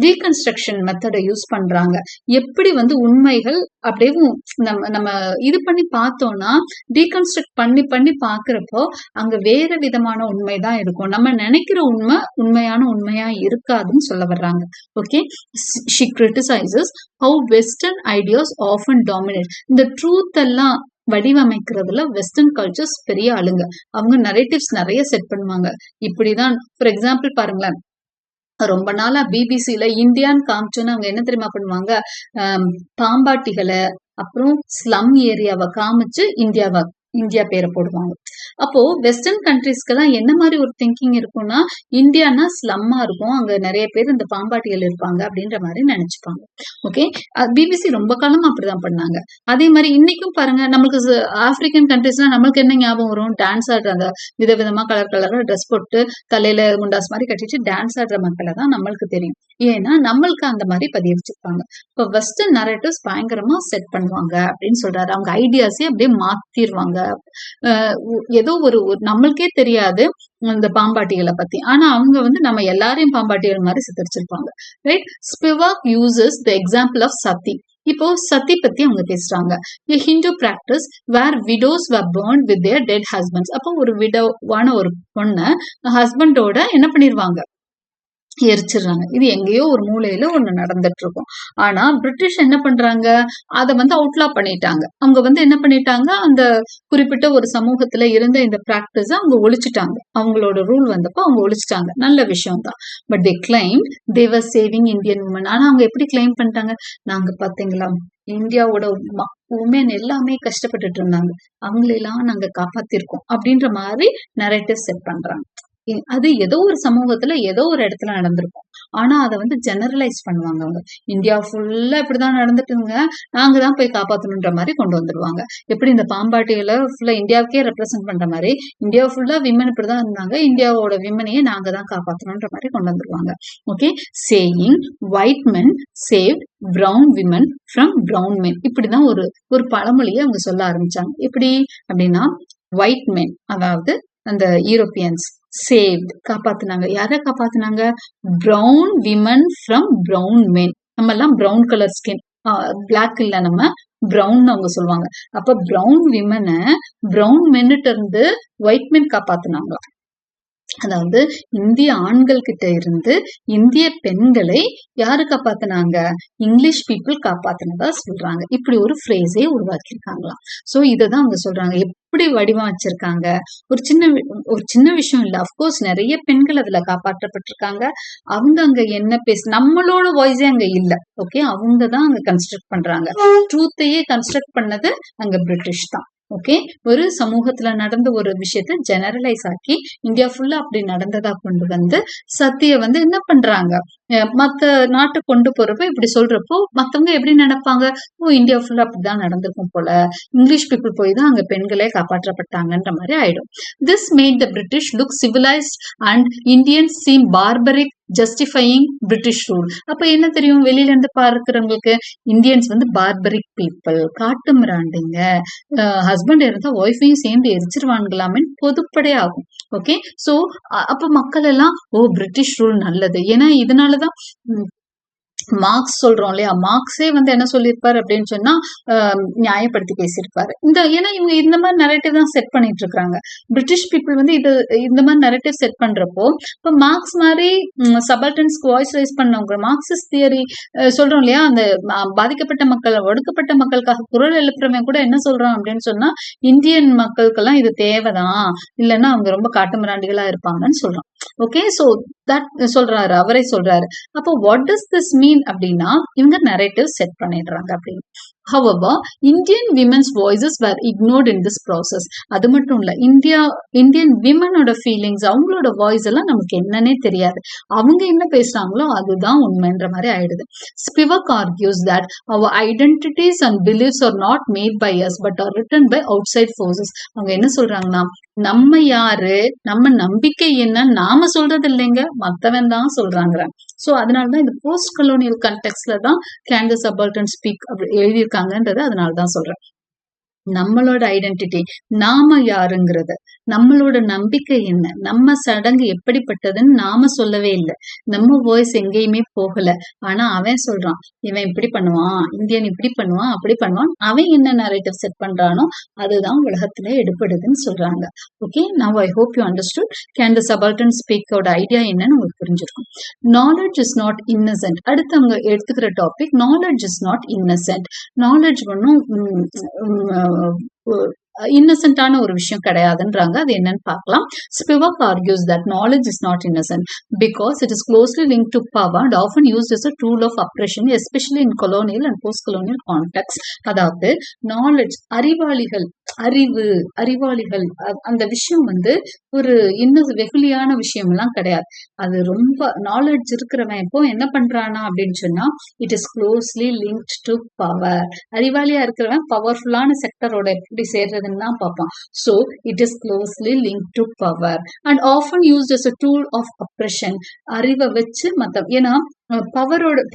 deconstruction மெத்தடை யூஸ் பண்றாங்க. எப்படி உண்மைகள் அப்படியே நம்ம இது பண்ணி பார்த்தோம்னா டீகன்ஸ்ட்ரக்ட் பண்ணி பண்ணி பாக்குறப்போ அங்க வேற விதமான உண்மைதான் இருக்கும், நம்ம நினைக்கிற உண்மை உண்மையான உண்மையா இருக்காதுன்னு சொல்ல வர்றாங்க. Okay, she criticizes how western ideas often dominate. இந்த ட்ரூத் எல்லாம் வடிவமைக்கிறதுல வெஸ்டர்ன் கல்ச்சர்ஸ் பெரிய ஆளுங்க, அவங்க நரேட்டிவ்ஸ் நிறைய செட் பண்ணுவாங்க. இப்படிதான் ஃபார் எக்ஸாம்பிள் பாருங்களேன், ரொம்ப நாளா பிபிசில இந்தியான்னு காமிச்சோன்னு அவங்க என்ன தெரியுமா பண்ணுவாங்க, பாம்பாட்டிகளை அப்புறம் ஸ்லம் ஏரியாவை காமிச்சு இந்தியா பேரை போடுவாங்க. அப்போ வெஸ்டர்ன் கண்ட்ரீஸ்க்கெல்லாம் என்ன மாதிரி ஒரு திங்கிங் இருக்கும்னா இந்தியானா ஸ்லம்மா இருக்கும், அங்க நிறைய பேர் இந்த பாம்பாட்டிகள் இருப்பாங்க அப்படின்ற மாதிரி நினைச்சுப்பாங்க. ஓகே, பிபிசி ரொம்ப காலமா அப்படிதான் பண்ணாங்க. அதே மாதிரி இன்னைக்கும் பாருங்க, நம்மளுக்கு ஆப்பிரிக்கன் கண்ட்ரீஸ்னா நம்மளுக்கு என்ன ஞாபகம் வரும், டான்ஸ் ஆடுற அந்த விதவிதமா கலர் கலரா ட்ரெஸ் போட்டு தலையில முண்டாஸ் மாதிரி கட்டிட்டு டான்ஸ் ஆடுற மக்களை தான் நம்மளுக்கு தெரியும். ஏன்னா நம்மளுக்கு அந்த மாதிரி பதிய வச்சிருப்பாங்க. இப்போ வெஸ்டர்ன் நரேட்டிவ்ஸ் பயங்கரமா செட் பண்ணுவாங்க அப்படின்னு சொல்றாரு. அவங்க ஐடியாஸே அப்படியே மாத்திருவாங்க. ஏதோ ஒரு நம்மளுக்கே தெரியாது இந்த பாம்பாட்டிகளை பத்தி, ஆனா அவங்க நம்ம எல்லாரையும் பாம்பாட்டிகள் மாதிரி சித்தரிச்சிருப்பாங்க. Right, Spivak uses the example of sati. இப்போ சதி பத்தி அவங்க பேசுறாங்க. A Hindu practice where widows were burned with their dead husbands. அப்போ ஒரு விடோவான ஒரு பொண்ண ஹஸ்பண்டோட என்ன பண்ணிருவாங்க, எரிச்சிடுறாங்க. இது எங்கேயோ ஒரு மூலையில ஒண்ணு நடந்துட்டு இருக்கும். ஆனா பிரிட்டிஷ் என்ன பண்றாங்க, அத அவுட்லா பண்ணிட்டாங்க. அவங்க என்ன பண்ணிட்டாங்க, அந்த குறிப்பிட்ட ஒரு சமூகத்துல இருந்த இந்த பிராக்டிஸ அவங்க ஒழிச்சிட்டாங்க. அவங்களோட ரூல் வந்தப்போ அவங்க ஒழிச்சிட்டாங்க. நல்ல விஷயம் தான். But they claim they were saving Indian women. ஆனா அவங்க எப்படி கிளைம் பண்ணிட்டாங்க, நாங்க பாத்தீங்களா இந்தியாவோட உமன் எல்லாமே கஷ்டப்பட்டுட்டு இருந்தாங்க, அவங்களெல்லாம் நாங்க காப்பாத்திருக்கோம் அப்படின்ற மாதிரி நரேட்டிவ் செட் பண்றாங்க. அது ஏதோ ஒரு சமூகத்துல ஏதோ ஒரு இடத்துல நடந்திருக்கும். ஆனா அதை ஜெனரலைஸ் பண்ணுவாங்க அவங்க. இந்தியா ஃபுல்லா இப்படிதான் நடந்துட்டுங்க, நாங்க தான் போய் காப்பாத்தணுன்ற மாதிரி கொண்டு வந்துருவாங்க. எப்படி இந்த பாம்பாட்டியில ஃபுல்லா இந்தியாவுக்கே ரெப்ரசென்ட் பண்ற மாதிரி இந்தியா ஃபுல்லா விமன் இப்படிதான் இருந்தாங்க, இந்தியாவோட விமனையே நாங்க தான் காப்பாத்தணுன்ற மாதிரி கொண்டு வந்துருவாங்க. Okay, saying white men saved brown women from brown men. இப்படிதான் ஒரு ஒரு பழமொழியை அவங்க சொல்ல ஆரம்பிச்சாங்க. எப்படி அப்படின்னா, ஒயிட் மென் அதாவது அந்த யூரோப்பியன்ஸ் சேவ்ட் காப்பாத்துனாங்க. யார காப்பாத்துனாங்க, brown women from brown men. நம்ம எல்லாம் பிரவுன் கலர் ஸ்கின், பிளாக் இல்ல, நம்ம பிரவுன் அவங்க சொல்லுவாங்க. அப்ப பிரவுன் விமனை பிரவுன் மென்னுட்டு இருந்து ஒயிட் மென் காப்பாத்துனாங்க. அதாவது இந்திய ஆண்கள் கிட்ட இருந்து இந்திய பெண்களை யாரு காப்பாத்தினாங்க, இங்கிலீஷ் பீப்புள் காப்பாத்தினதா சொல்றாங்க. இப்படி ஒரு ஃப்ரேஸே உருவாக்கியிருக்காங்களாம். சோ இததான் அவங்க சொல்றாங்க. எப்படி வடிவமைச்சிருக்காங்க, ஒரு சின்ன விஷயம் இல்ல. அப்கோர்ஸ் நிறைய பெண்கள் அதுல காப்பாற்றப்பட்டிருக்காங்க. அவங்க அங்க என்ன நம்மளோட வாய்ஸே அங்க இல்ல. ஓகே, அவங்கதான் அங்க கன்ஸ்ட்ரக்ட் பண்றாங்க. ட்ரூத்தையே கன்ஸ்ட்ரக்ட் பண்ணது அங்க பிரிட்டிஷ் தான். ஓகே, ஒரு சமூகத்துல நடந்த ஒரு விஷயத்த ஜெனரலைஸ் ஆக்கி இந்தியா ஃபுல்லா அப்படி நடந்ததா கொண்டு வந்து சத்திய என்ன பண்றாங்க, மத்த நாட்டுக்கு கொண்டு போறப்ப இப்படி சொல்றப்போ மத்தவங்க எப்படி நினைப்பாங்க, ஓ இந்தியா ஃபுல்லா அப்படிதான் நடந்திருக்கும் போல, இங்கிலீஷ் பீப்புள் போய் தான் அங்க பெண்களே காப்பாற்றப்பட்டாங்கன்ற மாதிரி ஆயிடும். This made the British look civilised and Indians seem barbaric justifying British rule. அப்ப என்ன தெரியும், வெளியில இருந்து பார்க்கிறவங்களுக்கு இந்தியன்ஸ் பார்பரிக் பீப்புள், காட்டு மிராண்டிங்க, ஹஸ்பண்ட் இருந்தா ஒய்ஃபையும் சேர்ந்து எரிச்சிருவான்களாமே பொதுப்படை ஆகும். ஓகே, சோ அப்ப மக்கள் எல்லாம் ஓ பிரிட்டிஷ் ரூல் நல்லது. ஏன்னா இதனாலதான் மார்க்ஸ் சொல்றோம் இல்லையா, மார்க்ஸே என்ன சொல்லியிருப்பாரு அப்படின்னு சொன்னா நியாயப்படுத்தி பேசியிருப்பாரு. ஏன்னா இவங்க இந்த மாதிரி நரேட்டிவ் தான் செட் பண்ணிட்டு இருக்காங்க. பிரிட்டிஷ் பீப்புள் இது இந்த மாதிரி நரேட்டிவ் செட் பண்றப்போ இப்ப மார்க்ஸ் மாதிரி சபால்டன்ஸ்க்கு வாய்ஸ் ரைஸ் பண்ணவங்க, மார்க்சிஸ்ட் தியரி சொல்றோம் இல்லையா, அந்த பாதிக்கப்பட்ட மக்கள் ஒடுக்கப்பட்ட மக்களுக்காக குரல் எழுப்புறவங்க கூட என்ன சொல்றான் அப்படின்னு சொன்னா, இந்தியன் மக்களுக்கெல்லாம் இது தேவைதான், இல்லைன்னா அவங்க ரொம்ப காட்டுமிராண்டிகளா இருப்பாங்கன்னு சொல்றான். ஓகே, சோ தட் சொல்றாரு, அவரே சொல்றாரு. அப்போ வாட் டஸ் திஸ் மீன் அப்படின்னா, இவங்க நரேட்டிவ் செட் பண்ணிடுறாங்க அப்படின்னு. However, Indian women's voices were ignored in this process. அது மட்டும் இல்ல, இந்தியன் விமனோட ஃபீலிங்ஸ், அவங்களோட வாய்ஸ் எல்லாம் நமக்கு என்னன்னே தெரியாது. அவங்க என்ன பேசுறாங்களோ அதுதான் உண்மைன்ற மாதிரி ஆயிடுது. Spivak argues that our identities and beliefs are not made by us but are written by outside forces. அவங்க என்ன சொல்றாங்கன்னா, நம்ம யாரு, நம்ம நம்பிக்கை என்ன நாம சொல்றது இல்லைங்க, மத்தவன் தான் சொல்றாங்க. சோ அதனாலதான் இந்த போஸ்ட் கலோனியல் கண்டெக்ஸ்ட்ல தான் கேன் தி சபால்டன் ஸ்பீக் அப்படி எழுதியிருக்காங்கன்றது அதனாலதான் சொல்றேன். நம்மளோட ஐடென்டிட்டி, நாம யாருங்கிறது, நம்மளோட நம்பிக்கை என்ன, நம்ம சடங்கு எப்படிப்பட்டதுன்னு நாம சொல்லவே இல்லை, நம்ம வாய்ஸ் எங்கேயுமே போகல. ஆனா அவன் சொல்றான், இவன் இப்படி பண்ணுவான், இந்தியன் இப்படி பண்ணுவான், அப்படி பண்ணுவான், அவன் என்ன நரேட்டிவ் செட் பண்றானோ அதுதான் உலகத்துல எடுப்படுதுன்னு சொல்றாங்க. Okay, now I hope you understood can the subaltern ஸ்பீக்கோட ஐடியா என்னன்னு உங்களுக்கு புரிஞ்சிருக்கும். Knowledge is not innocent. அடுத்து அவங்க எடுத்துக்கிற topic knowledge is not innocent. Knowledge ஒன்னும் இன்னசென்டான ஒரு விஷயம் கிடையாதுன்றாங்க. அது என்னன்னு பார்க்கலாம். Spivak argues that knowledge is not innocent because it is closely linked to power and often used as a tool of oppression, especially in colonial and post-colonial context. அதாவது knowledge, அறிவாளிகள் அந்த விஷயம் ஒரு இன்னும் வெகுளியான விஷயம் எல்லாம் கிடையாது. அது ரொம்ப நாலேஜ் இருக்கிறவன் இப்போ என்ன பண்றானா அப்படின்னு சொன்னா, it is closely linked to power. அறிவாளியா இருக்கிறவன் பவர்ஃபுல்லான செக்டரோட எப்படி சேர்றதுன்னு தான் பார்ப்பான். So it is closely linked to power and often used as a tool of oppression. அறிவை வச்சு ஏன்னா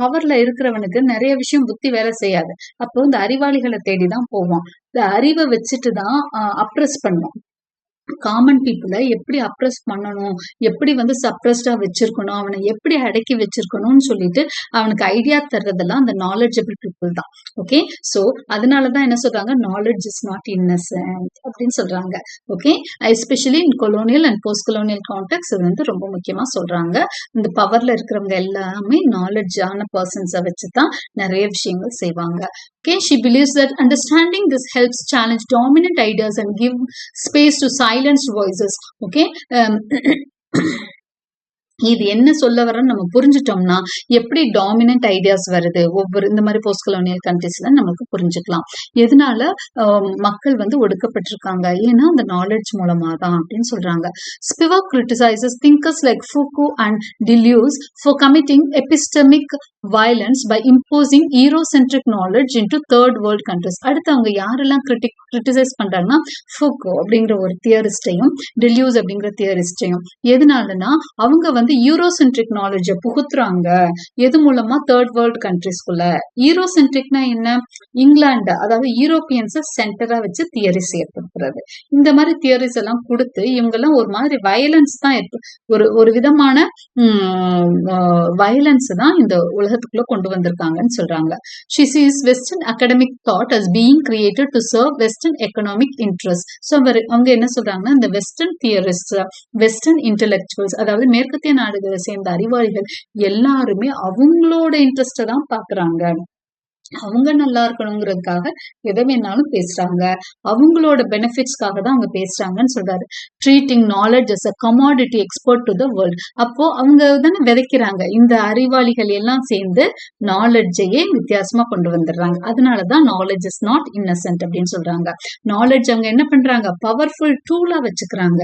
பவர்ல இருக்கிறவனுக்கு நிறைய விஷயம் புத்தி வேலை செய்யாது. அப்போ இந்த அறிவாளிகளை தேடிதான் போவான். இந்த அறிவை வச்சுட்டு தான் அப்ரெஸ் பண்ணுவான். காமன் பீப்புளை எப்படி அப்ரெஸ் பண்ணணும், எப்படி வந்து சப்ரெஸ்டா வச்சிருக்கணும், அவனை எப்படி அடக்கி வச்சிருக்கணும்னு சொல்லிட்டு அவனுக்கு ஐடியா தர்றதெல்லாம் அந்த நாலேஜபிள் பீப்புள் தான். ஓகே, ஸோ அதனாலதான் என்ன சொல்றாங்க, நாலேஜ் இஸ் நாட் இன்னசென்ட் அப்படின்னு சொல்றாங்க. Okay, especially in colonial and post colonial contacts இது வந்து ரொம்ப முக்கியமா சொல்றாங்க. இந்த பவர்ல இருக்கிறவங்க எல்லாமே நாலேஜான பர்சன்ஸை வச்சுதான் நிறைய விஷயங்கள் செய்வாங்க. Okay, she believes that understanding this helps challenge dominant ideas and give space to silenced voices. Okay. இது என்ன சொல்ல வரன்னு நம்ம புரிஞ்சுட்டோம்னா எப்படி டாமினன்ட் ஐடியாஸ் வருது ஒவ்வொரு இந்த மாதிரி போஸ்ட் கொலோனியல் கண்ட்ரீஸ்ல நமக்கு புரிஞ்சுக்கலாம். எதனால மக்கள் வந்து ஒடுக்கப்பட்டிருக்காங்க, ஏன்னா அந்த நாலேஜ் மூலமா தான் அப்படின்னு சொல்றாங்க. Spivak criticises thinkers like Foucault and Deleuze for committing epistemic violence by imposing Eurocentric knowledge into third world countries. அடுத்து அவங்க யாரெல்லாம் கிரிட்டிசைஸ் பண்றாங்கன்னா ஃபூகோ அப்படிங்கிற ஒரு தியரிஸ்டையும் டெல்யூஸ் அப்படிங்கிற தியரிஸ்டையும். எதனாலனா அவங்க வந்து யூரோசென்ட்ரிக் நாலேஜை புகுத்துறாங்க. எது மூலமா? Third world கண்ட்ரிஸ்குள்ள. யூரோசென்ட்ரிக்னா என்ன? இங்கிலாந்து, அதாவது யூரோப்பியன்ஸை சென்டரா வச்சு தியரிஸ் ஏற்படுத்துறது. இந்த மாதிரி தியரிஸ் எல்லாம் கொடுத்து இவங்கெல்லாம் ஒரு மாதிரி வயலன்ஸ் தான் ஒரு விதமான வயலன்ஸ் தான் இந்த உலகத்துக்குள்ள கொண்டு வந்திருக்காங்கன்னு சொல்றாங்க. She sees Western academic thought as being created to serve Western economic interests. So அவங்க என்ன சொல்றாங்கன்னா, இந்த வெஸ்டர்ன் தியரிஸ்ட், வெஸ்டர்ன் இன்டெலெக்சுவல்ஸ், அதாவது மேற்கத்திய நாடுகளை சேர்ந்த அறிவாளிகள் எல்லாருமே அவங்களோட இன்ட்ரெஸ்ட தான் பாக்குறாங்க. அவங்க நல்லா இருக்கணுங்கிறதுக்காக எதை வேணாலும் பேசுறாங்க. அவங்களோட பெனிஃபிட்ஸ்க்காக தான் அவங்க பேசுறாங்கன்னு சொல்றாரு. Treating knowledge as a commodity export to the world. அப்போ அவங்க தானே விதைக்கிறாங்க. இந்த அறிவாளிகள் எல்லாம் சேர்ந்து நாலேஜையே வித்தியாசமா கொண்டு வந்துடுறாங்க. அதனாலதான் நாலேஜ் இஸ் நாட் இன்னசென்ட் அப்படின்னு சொல்றாங்க. நாலேஜ் அவங்க என்ன பண்றாங்க? பவர்ஃபுல் டூலா வச்சுக்கிறாங்க.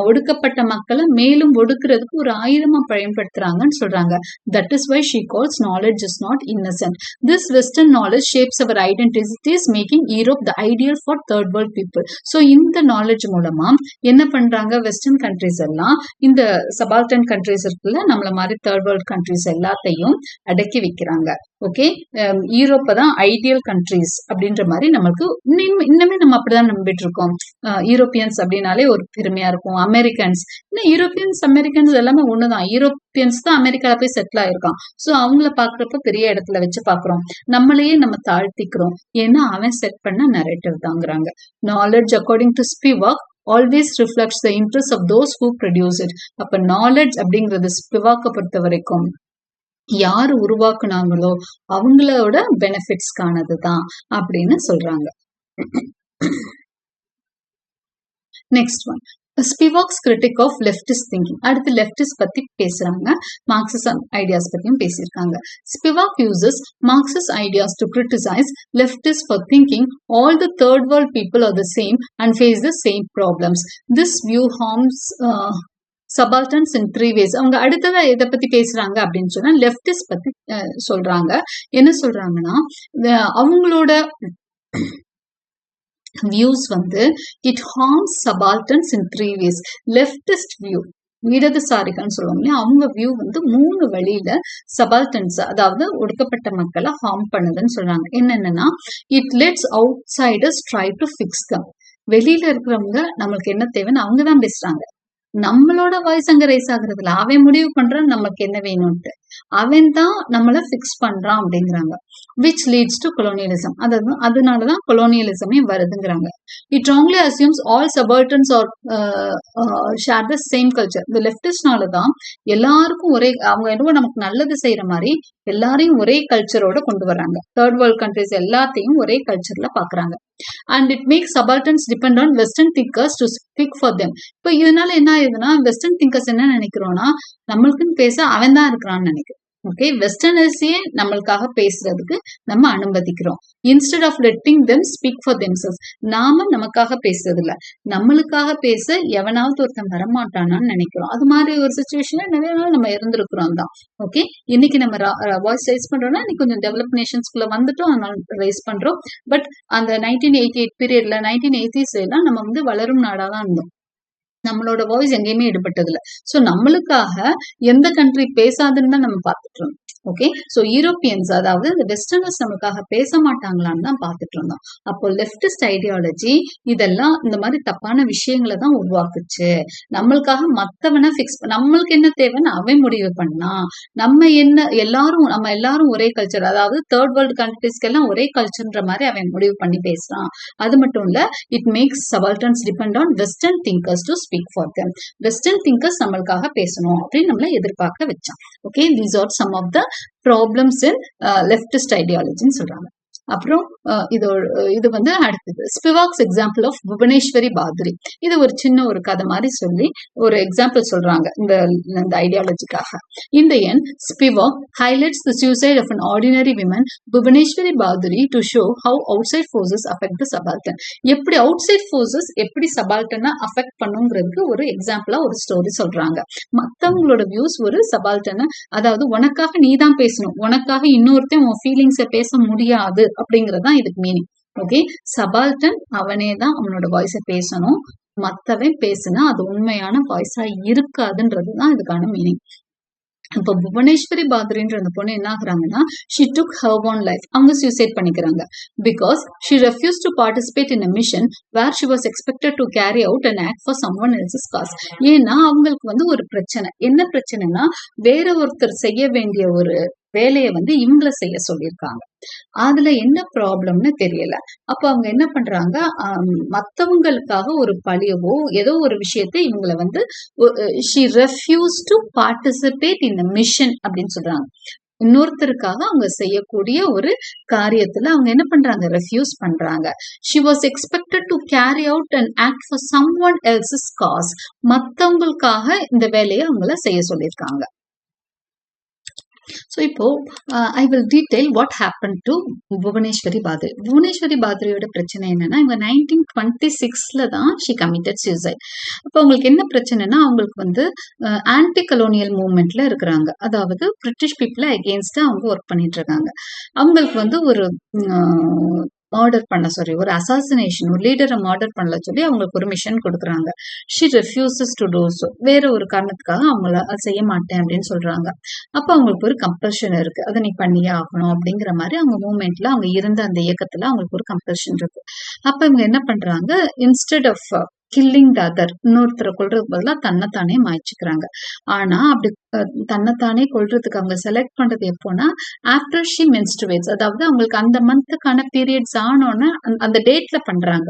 ஒடுக்கப்பட்ட மக்களை மேலும் ஒடுக்கிறதுக்கு ஒரு ஆயுதமா பயன்படுத்துறாங்கன்னு சொல்றாங்க. That is why she calls knowledge is not innocent. This western knowledge shapes our identities, making Europe the ideal for third world people. So இந்த நாலேஜ் மூலமா என்ன பண்றாங்க? வெஸ்டர்ன் கண்ட்ரிஸ் எல்லாம் இந்த சபால்டன் கண்ட்ரிஸ் இருக்குல்ல, நம்மள மாதிரி தேர்ட் வேர்ல்ட் கண்ட்ரிஸ் எல்லாத்தையும் அடக்கி வைக்கிறாங்க. ஓகே, யூரோப்பை தான் ஐடியல் கண்ட்ரிஸ் அப்படின்ற மாதிரி நம்மளுக்கு இன்னுமே நம்ம அப்படிதான் நம்பிட்டு இருக்கோம். யூரோப்பியன்ஸ் அப்படின்னாலே ஒரு பெருமையா இருக்கும். அமெரிக்கன்ஸ், யூரோப்பியன்ஸ் அமெரிக்கன்ஸ் எல்லாமே ஒண்ணுதான். யூரோப்பியன்ஸ் தான் அமெரிக்கால போய் செட்டில் ஆயிருக்கான். சோ அவங்கள பாக்குறப்ப பெரிய இடத்துல வச்சு பாக்குறோம். நம்மளையே நம்ம தாழ்த்திக்கிறோம். ஏன்னா அவன் செட் பண்ண நரேட்டிவ் தாங்கிறாங்க. Knowledge according to Spivak always reflects the interest of those who produce it. அப்ப நாலேஜ் அப்படிங்கிறது ஸ்பிவாக்கை பொறுத்த வரைக்கும் யாரு உருவாக்குனாங்களோ அவங்களோட பெனிஃபிட்ஸ்க்கானது தான் அப்படின்னு சொல்றாங்க. Next one, Spivak's critique of leftist thinking. அடுத்து லெஃப்டிஸ்ட் பத்தி பேசுறாங்க. மார்க்சிசம் ஐடியாஸ் பத்தியும் பேசியிருக்காங்க. Spivak uses Marxist ideas to criticise leftist for thinking all the third world people are the same and face the same problems. This view harms subalterns in 3 ways. அவங்க அடுத்ததா எதை பத்தி பேசுறாங்க அப்படின்னு சொன்னா லெஃப்டிஸ்ட் பத்தி சொல்றாங்க. என்ன சொல்றாங்கன்னா, அவங்களோட வியூஸ் வந்து it harms subalterns in 3 ways. Leftist view, இடதுசாரிகள்னு சொல்லுவாங்க இல்லையா, அவங்க வியூ வந்து 3 வழியில சபால்டன்ஸ், அதாவது ஒடுக்கப்பட்ட மக்களை ஹார்ம் பண்ணுதுன்னு சொல்றாங்க. என்னென்னா, it lets outsiders try to fix them. வெளியில இருக்கிறவங்க நம்மளுக்கு என்ன தேவைன்னு அவங்கதான் பேசுறாங்க. நம்மளோட வாய்ஸ் அங்க ரைஸ் ஆகுறதுல அவன் முடிவு பண்றான் நமக்கு என்ன வேணும்ட்டு. அவன் தான் நம்மள ஃபிக்ஸ் பண்றான் அப்படிங்கிறாங்க. which leads to colonialism. அதனாலதான் கொலோனியலிசமே வருதுங்கிறாங்க. It wrongly assumes all subalterns or share the same culture. இந்த லெப்டிஸ்ட்னால தான் எல்லாருக்கும் ஒரே, அவங்க என்னவோ நமக்கு நல்லது செய்யற மாதிரி எல்லாரையும் ஒரே கல்ச்சரோட கொண்டு வர்றாங்க. தேர்ட் வேர்ல்ட் கண்ட்ரிஸ் எல்லாத்தையும் ஒரே கல்ச்சர்ல பாக்குறாங்க. And it makes subalterns depend on Western thinkers to speak for them. இப்போ இதனால என்ன ஆகுதுன்னா, வெஸ்டர்ன் திங்கர்ஸ் என்ன நினைக்கிறோம்னா, நம்மளுக்குன்னு பேச அவன் தான் இருக்கிறான்னு நினைக்கிறோம். ஓகே, வெஸ்டர்னர்ஸே நம்மளுக்காக பேசுறதுக்கு நம்ம அனுமதிக்கிறோம். Instead of letting them speak for themselves. நாம நமக்காக பேசுறது இல்ல, நம்மளுக்காக பேச எவனாவது ஒருத்தன் வரமாட்டானான்னு நினைக்கிறோம். அது மாதிரி ஒரு சுச்சுவேஷன்ல நிறைய நாள் நம்ம இருந்திருக்கிறோம் தான். ஓகே, இன்னைக்கு நம்ம வாய்ஸ் ரைஸ் பண்றோம்னா இன்னைக்கு கொஞ்சம் டெவலப் நேஷன்ஸ்குள்ள வந்துட்டோம், அதனால ரைஸ் பண்றோம். பட் அந்த 1988 பீரியட்ல 1980s எல்லாம் நம்ம வந்து வளரும் நாடாதான் இருந்தோம். நம்மளோட வாய்ஸ் எங்கேயுமே ஈடுபட்டது இல்லை. சோ நம்மளுக்காக எந்த கண்ட்ரி பேசாதுன்னு தான் நம்ம பார்த்துட்டு இருந்தோம். ஓகே. ஸோ யூரோப்பியன்ஸ், அதாவது இந்த வெஸ்டர்னர்ஸ் நமக்காக பேச மாட்டாங்களான்னு தான் பார்த்துட்டு இருந்தோம். அப்போ லெப்டிஸ்ட் ஐடியாலஜி இதெல்லாம் இந்த மாதிரி தப்பான விஷயங்களை தான் உருவாக்குச்சு. நம்மளுக்காக மத்தவனை நம்மளுக்கு என்ன தேவைன்னு அவன் முடிவு பண்ணா, நம்ம எல்லாரும் ஒரே கல்ச்சர், அதாவது தேர்ட் வேர்ல்டு கண்ட்ரிஸ்க்கு எல்லாம் ஒரே கல்ச்சர்ன்ற மாதிரி அவன் முடிவு பண்ணி பேசுறான். அது மட்டும் இல்ல, it makes subalterns depend on western thinkers to speak for them. Western thinkers நம்மளுக்காக பேசணும் அப்படின்னு நம்மள எதிர்பார்க்க வச்சான். Okay, these are some of the problems in leftist ஐடியாலஜின்னு சொல்றாங்க. அப்புறம் இது வந்து அடுத்தது ஸ்பிவாக்ஸ் எக்ஸாம்பிள் ஆஃப் புவனேஸ்வரி பாத்ரி. இது ஒரு சின்ன ஒரு கதை மாதிரி சொல்லி ஒரு எக்ஸாம்பிள் சொல்றாங்க இந்த ஐடியாலஜிக்காக. இந்த என் Spivak highlights the suicide of an ordinary woman Bhubaneswari Bhaduri to show how outside forces affect the subaltern. எப்படி அவுட் சைட் ஃபோர்ஸஸ் எப்படி சபால்டனை அஃபெக்ட் பண்ணுங்கிறதுக்கு ஒரு எக்ஸாம்பிளா ஒரு ஸ்டோரி சொல்றாங்க. மத்தவங்களோட வியூஸ் ஒரு சபால்டனை, அதாவது உனக்காக நீ தான் பேசணும், உனக்காக இன்னொருத்தன் உன் ஃபீலிங்ஸை பேச முடியாது அப்படிங்கறதுதான் இதுக்கு மீனிங். ஓகே, சபால்டன் அவனே தான் அவனோட வாய்ஸை பேசணும், மத்தவன் பேசுனா அது உண்மையான வாய்ஸா இருக்காதுன்றதுதான் இதுக்கான மீனிங். இப்போ புவனேஸ்வரி பாத்ரின்ற அந்த பொண்ணு என்ன ஆகுறாங்கன்னா, she took her own life. அவங்க சூசைட் பண்ணிக்கிறாங்க because she refuse to participate in a mission where she was expected to carry out and act for someone else's cause. ஏன்னா அவங்களுக்கு வந்து ஒரு பிரச்சனை. என்ன பிரச்சனைனா, வேற ஒருத்தர் செய்ய வேண்டிய ஒரு வேலையை வந்து இவங்கள செய்ய சொல்லியிருக்காங்க. அதுல என்ன ப்ராப்ளம்னு தெரியல. அப்ப அவங்க என்ன பண்றாங்க, மத்தவங்களுக்காக ஒரு பழியவோ ஏதோ ஒரு விஷயத்தை இவங்களை வந்து she refused to participate in the mission அப்படின்னு சொல்றாங்க. இன்னொருத்தருக்காக அவங்க செய்யக்கூடிய ஒரு காரியத்துல அவங்க என்ன பண்றாங்க, ரெஃப்யூஸ் பண்றாங்க. she was expected to carry out and act for someone else's cause. மத்தவங்களுக்காக இந்த வேலையை அவங்கள செய்ய சொல்லியிருக்காங்க. ஸோ இப்போ I will detail what happen to Bhubaneswari Bhaduri. Bhubaneswari பாத்ரியோட பிரச்சனை என்னன்னா, இவங்க 1926 தான் ஷி கமிட்டட் சூசைட். அப்போ அவங்களுக்கு என்ன பிரச்சனைனா, அவங்களுக்கு வந்து ஆன்டி கலோனியல் மூவ்மெண்ட்ல இருக்கிறாங்க. அதாவது பிரிட்டிஷ் பீப்புளை அகெயின்ஸ்டா அவங்க ஒர்க் பண்ணிட்டு இருக்காங்க. அவங்களுக்கு வந்து ஒரு ஒரு அசாசினேஷன், ஒரு லீடரை மர்டர் பண்ணல சொல்லி அவங்களுக்கு ஒரு மிஷன் கொடுக்குறாங்க. She refuses to do so. வேற ஒரு காரணத்துக்காக அவங்கள செய்ய மாட்டேன் அப்படின்னு சொல்றாங்க. அப்ப அவங்களுக்கு ஒரு கம்பல்ஷன் இருக்கு, அதை நீ பண்ணியே ஆகணும் அப்படிங்கிற மாதிரி அவங்க மூவ்மெண்ட்ல அவங்க இருந்த அந்த இயக்கத்துல அவங்களுக்கு ஒரு கம்பல்ஷன் இருக்கு. அப்ப இவங்க என்ன பண்றாங்க, instead of killing the other, இன்னொருத்தரை கொள்றதுக்கு பதிலாக தன்னைத்தானே மாய்ச்சிக்கிறாங்க. ஆனா அப்படி தன்னைத்தானே கொள்றதுக்கு அவங்க செலக்ட் பண்றது எப்போனா, ஆஃப்டர் ஷி மென்ஸ்ட்ருவேட்ஸ், அதாவது அவங்களுக்கு அந்த மந்த்துக்கான பீரியட்ஸ் ஆனோன்னு அந்த டேட்ல பண்றாங்க.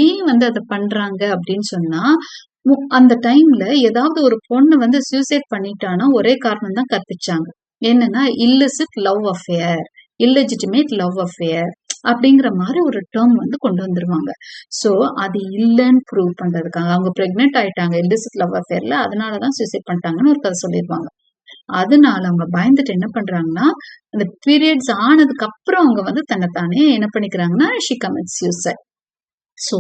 ஏன் வந்து அதை பண்றாங்க அப்படின்னு சொன்னா, அந்த டைம்ல ஏதாவது ஒரு பொண்ணு வந்து சூசைட் பண்ணிட்டானா ஒரே காரணம் தான் கற்பிச்சாங்க. என்னன்னா, illicit love affair, illegitimate love affair அப்படிங்கிற மாதிரி ஒரு டேர்ம் வந்து கொண்டு வந்துருவாங்க. ஸோ அது இல்லைன்னு ப்ரூவ் பண்றதுக்காக, அவங்க பிரெக்னென்ட் ஆயிட்டாங்க இல்லிசிட் லவ் அஃபேர்ல, அதனாலதான் சூசைட் பண்ணிட்டாங்கன்னு ஒரு கதை சொல்லிடுவாங்க. அதனால அவங்க பயந்துட்டு என்ன பண்றாங்கன்னா, அந்த பீரியட்ஸ் ஆனதுக்கு அப்புறம் அவங்க வந்து தன்னைத்தானே என்ன பண்ணிக்கிறாங்கன்னா, ஷி கமிட்ஸ் சூசைட். ஸோ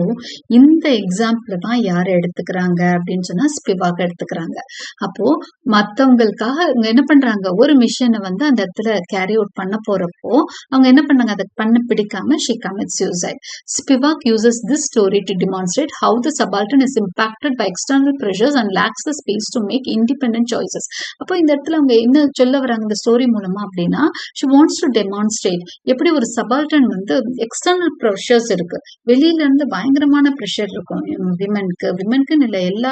இந்த எக்ஸாம்பிள் தான் யார் எடுத்துக்கிறாங்க அப்படின்னு சொன்னா, ஸ்பிவாக் எடுத்துக்கிறாங்க. அப்போ மற்றவங்களுக்காக அவங்க என்ன பண்றாங்க, ஒரு மிஷனை வந்து அந்த இடத்துல கேரி அவுட் பண்ண போறப்போ அவங்க என்ன பண்ணாங்க, அதை பண்ண பிடிக்காம she commits suicide. Spivak uses this story to demonstrate how the subaltern is impacted by external pressures and lacks the space to make independent choices. அப்போ இந்த இடத்துல அவங்க என்ன சொல்ல வராங்க இந்த ஸ்டோரி மூலமா அப்படின்னா, ஷி வாண்ட்ஸ் டு டெமான்ஸ்ட்ரேட் எப்படி ஒரு சபால்டன் வந்து எக்ஸ்டர்னல் ப்ரெஷர்ஸ் இருக்கு, வெளியில இருந்து பயங்கரமான ப்ரெஷர் இருக்கும் விமென்க்குன்னு இல்லை, எல்லா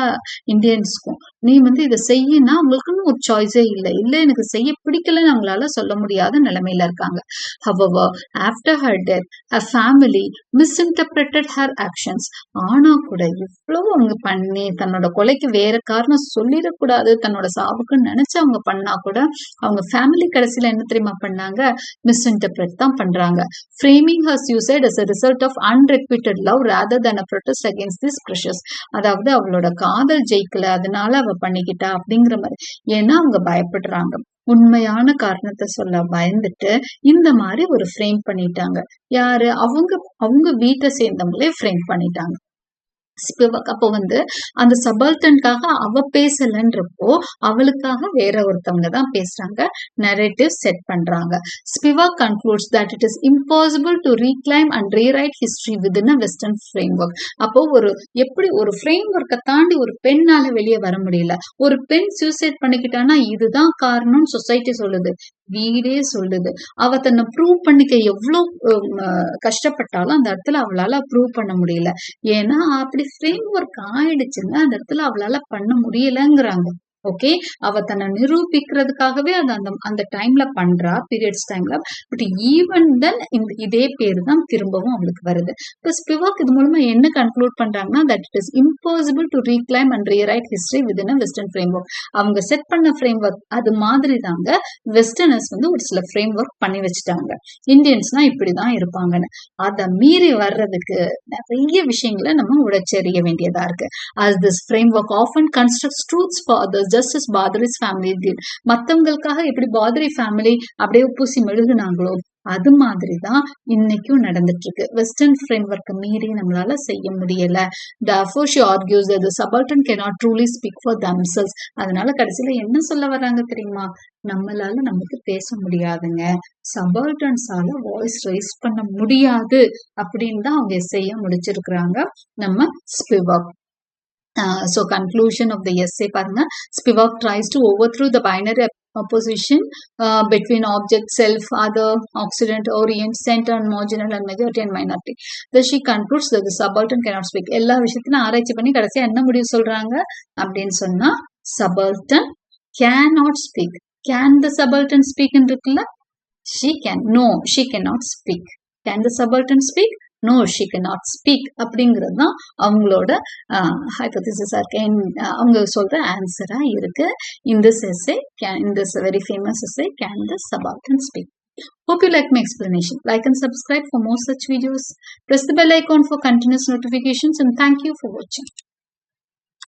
இந்தியன்ஸ்க்கும். நீ வந்து இதை செய்யினா அவங்களுக்குன்னு ஒரு சாய்ஸே இல்லை, எனக்கு செய்ய பிடிக்கலன்னு அவங்களால சொல்ல முடியாத நிலைமையில இருக்காங்க. However, after her death, her family misinterpreted her actions. ஆனா கூட இவ்வளவு அவங்க பண்ணி தன்னோட கொலைக்கு வேற காரணம் சொல்லிடக்கூடாது, தன்னோட சாவுக்குன்னு நினைச்சு அவங்க பண்ணா கூட அவங்க ஃபேமிலி கடைசியில என்ன தெரியுமா பண்ணாங்க, மிஸ்இன்டர்பிரட் தான் பண்றாங்க. Framing her suicide as a result of unrequited love rather than a protest against these pressures. அதாவது அவளோட காதல் ஜெயிக்கல, அதனால அவ பண்ணிக்கிட்டா அப்படிங்கிற மாதிரி. ஏன்னா அவங்க பயப்படுறாங்க, உண்மையான காரணத்தை சொல்ல பயந்துட்டு இந்த மாதிரி ஒரு ஃப்ரேம் பண்ணிட்டாங்க. யாரு, அவங்க வீட்டை சேர்ந்தவங்களே ஃப்ரேம் பண்ணிட்டாங்க. ஸ்பிவாக் அப்போ வந்து அந்த சபால்டனுக்காக அவ பேசலன்றப்போ அவளுக்காக வேற ஒருத்தவங்க தான் பேசுறாங்க, நரேட்டிவ் செட் பண்றாங்க. Spivak concludes that it is impossible to reclaim and rewrite history within a western framework. அப்போ எப்படி ஒரு ஃப்ரேம் ஒர்க்கை தாண்டி ஒரு பெண்ணால வெளியே வர முடியல. ஒரு பெண் சூசைட் பண்ணிக்கிட்டானா இதுதான் காரணம் சொசைட்டி சொல்லுது, வீடே சொல்லுது. அவ தன்னை ப்ரூவ் பண்ணிக்க எவ்வளோ கஷ்டப்பட்டாலும் அந்த இடத்துல அவளால ப்ரூவ் பண்ண முடியல. ஏன்னா அப்படி ஃப்ரேம் ஒர்க் ஆயிடுச்சுங்க. அந்த இடத்துல அவளால பண்ண முடியலங்கிறாங்க. ஓகே, அவ தன்னை நிரூபிக்கிறதுக்காகவே அது அந்த அந்த டைம்ல பண்றா, பீரியட்ஸ் டைம்ல. பட் ஈவன் தென் இதே பேர் தான் திரும்பவும் அவளுக்கு வருது. இப்போ ஸ்பிவாக் இது மூலமா என்ன கன்க்ளூட் பண்றாங்கன்னா, that it is impossible to reclaim and rewrite history within a western frame work. அவங்க செட் பண்ண ஃப்ரேம் ஒர்க் அது மாதிரி தாங்க வெஸ்டர்னர்ஸ் வந்து ஒரு சில ஃப்ரேம் ஒர்க் பண்ணி வச்சுட்டாங்க. இந்தியன்ஸ்னா இப்படிதான் இருப்பாங்கன்னு. அதை மீறி வர்றதுக்கு நிறைய விஷயங்களை நம்ம உடைச்செறிய வேண்டியதா இருக்கு. as this framework often constructs truths for others just as Badri's family did. மத்தவங்களுக்காக எப்படி பாத்ரி ஃபேமிலி அப்படியே பூசி மெழுகுனாங்களோ அது மாதிரிதான் இன்னைக்கும் நடந்துட்டு இருக்கு. வெஸ்டர்ன் ஃப்ரேம் ஒர்க்கை மீறி நம்மளால செய்ய முடியல. Therefore she argues that the subaltern cannot truly speak for themselves. அதனால கடைசியில என்ன சொல்ல வர்றாங்க தெரியுமா? நம்மளால நமக்கு பேச முடியாதுங்க, சபால்டன்ஸால வாய்ஸ் ரைஸ் பண்ண முடியாது அப்படின்னு தான் அவங்க செய்ய முடிச்சிருக்கிறாங்க நம்ம ஸ்பிவாக். So conclusion of the essay பாருங்க. Spivak tries to overthrow the binary opposition between object, self, other, occident, orient, center, and marginal, and majority and minority. Thus she concludes that the subaltern cannot speak. எல்லா விஷயத்தையும் ஆராய்ச்சி பண்ணி கடைசியா என்ன முடிவு சொல்றாங்க அப்படின்னு சொன்னா, subaltern cannot speak. Can the subaltern speak இருக்குல்ல? She can. No, she cannot speak. Can the subaltern speak? No, she cannot speak. அப்படிங்கிறது தான் அவங்களோட ஹைபோதிசிஸா இருக்கு. அவங்க சொல்ற ஆன்சரா இருக்கு. In this essay, in this very famous essay, can the subaltern speak? Hope you like my explanation. Like and subscribe for more such videos. Press the bell icon for continuous notifications, and thank you for watching.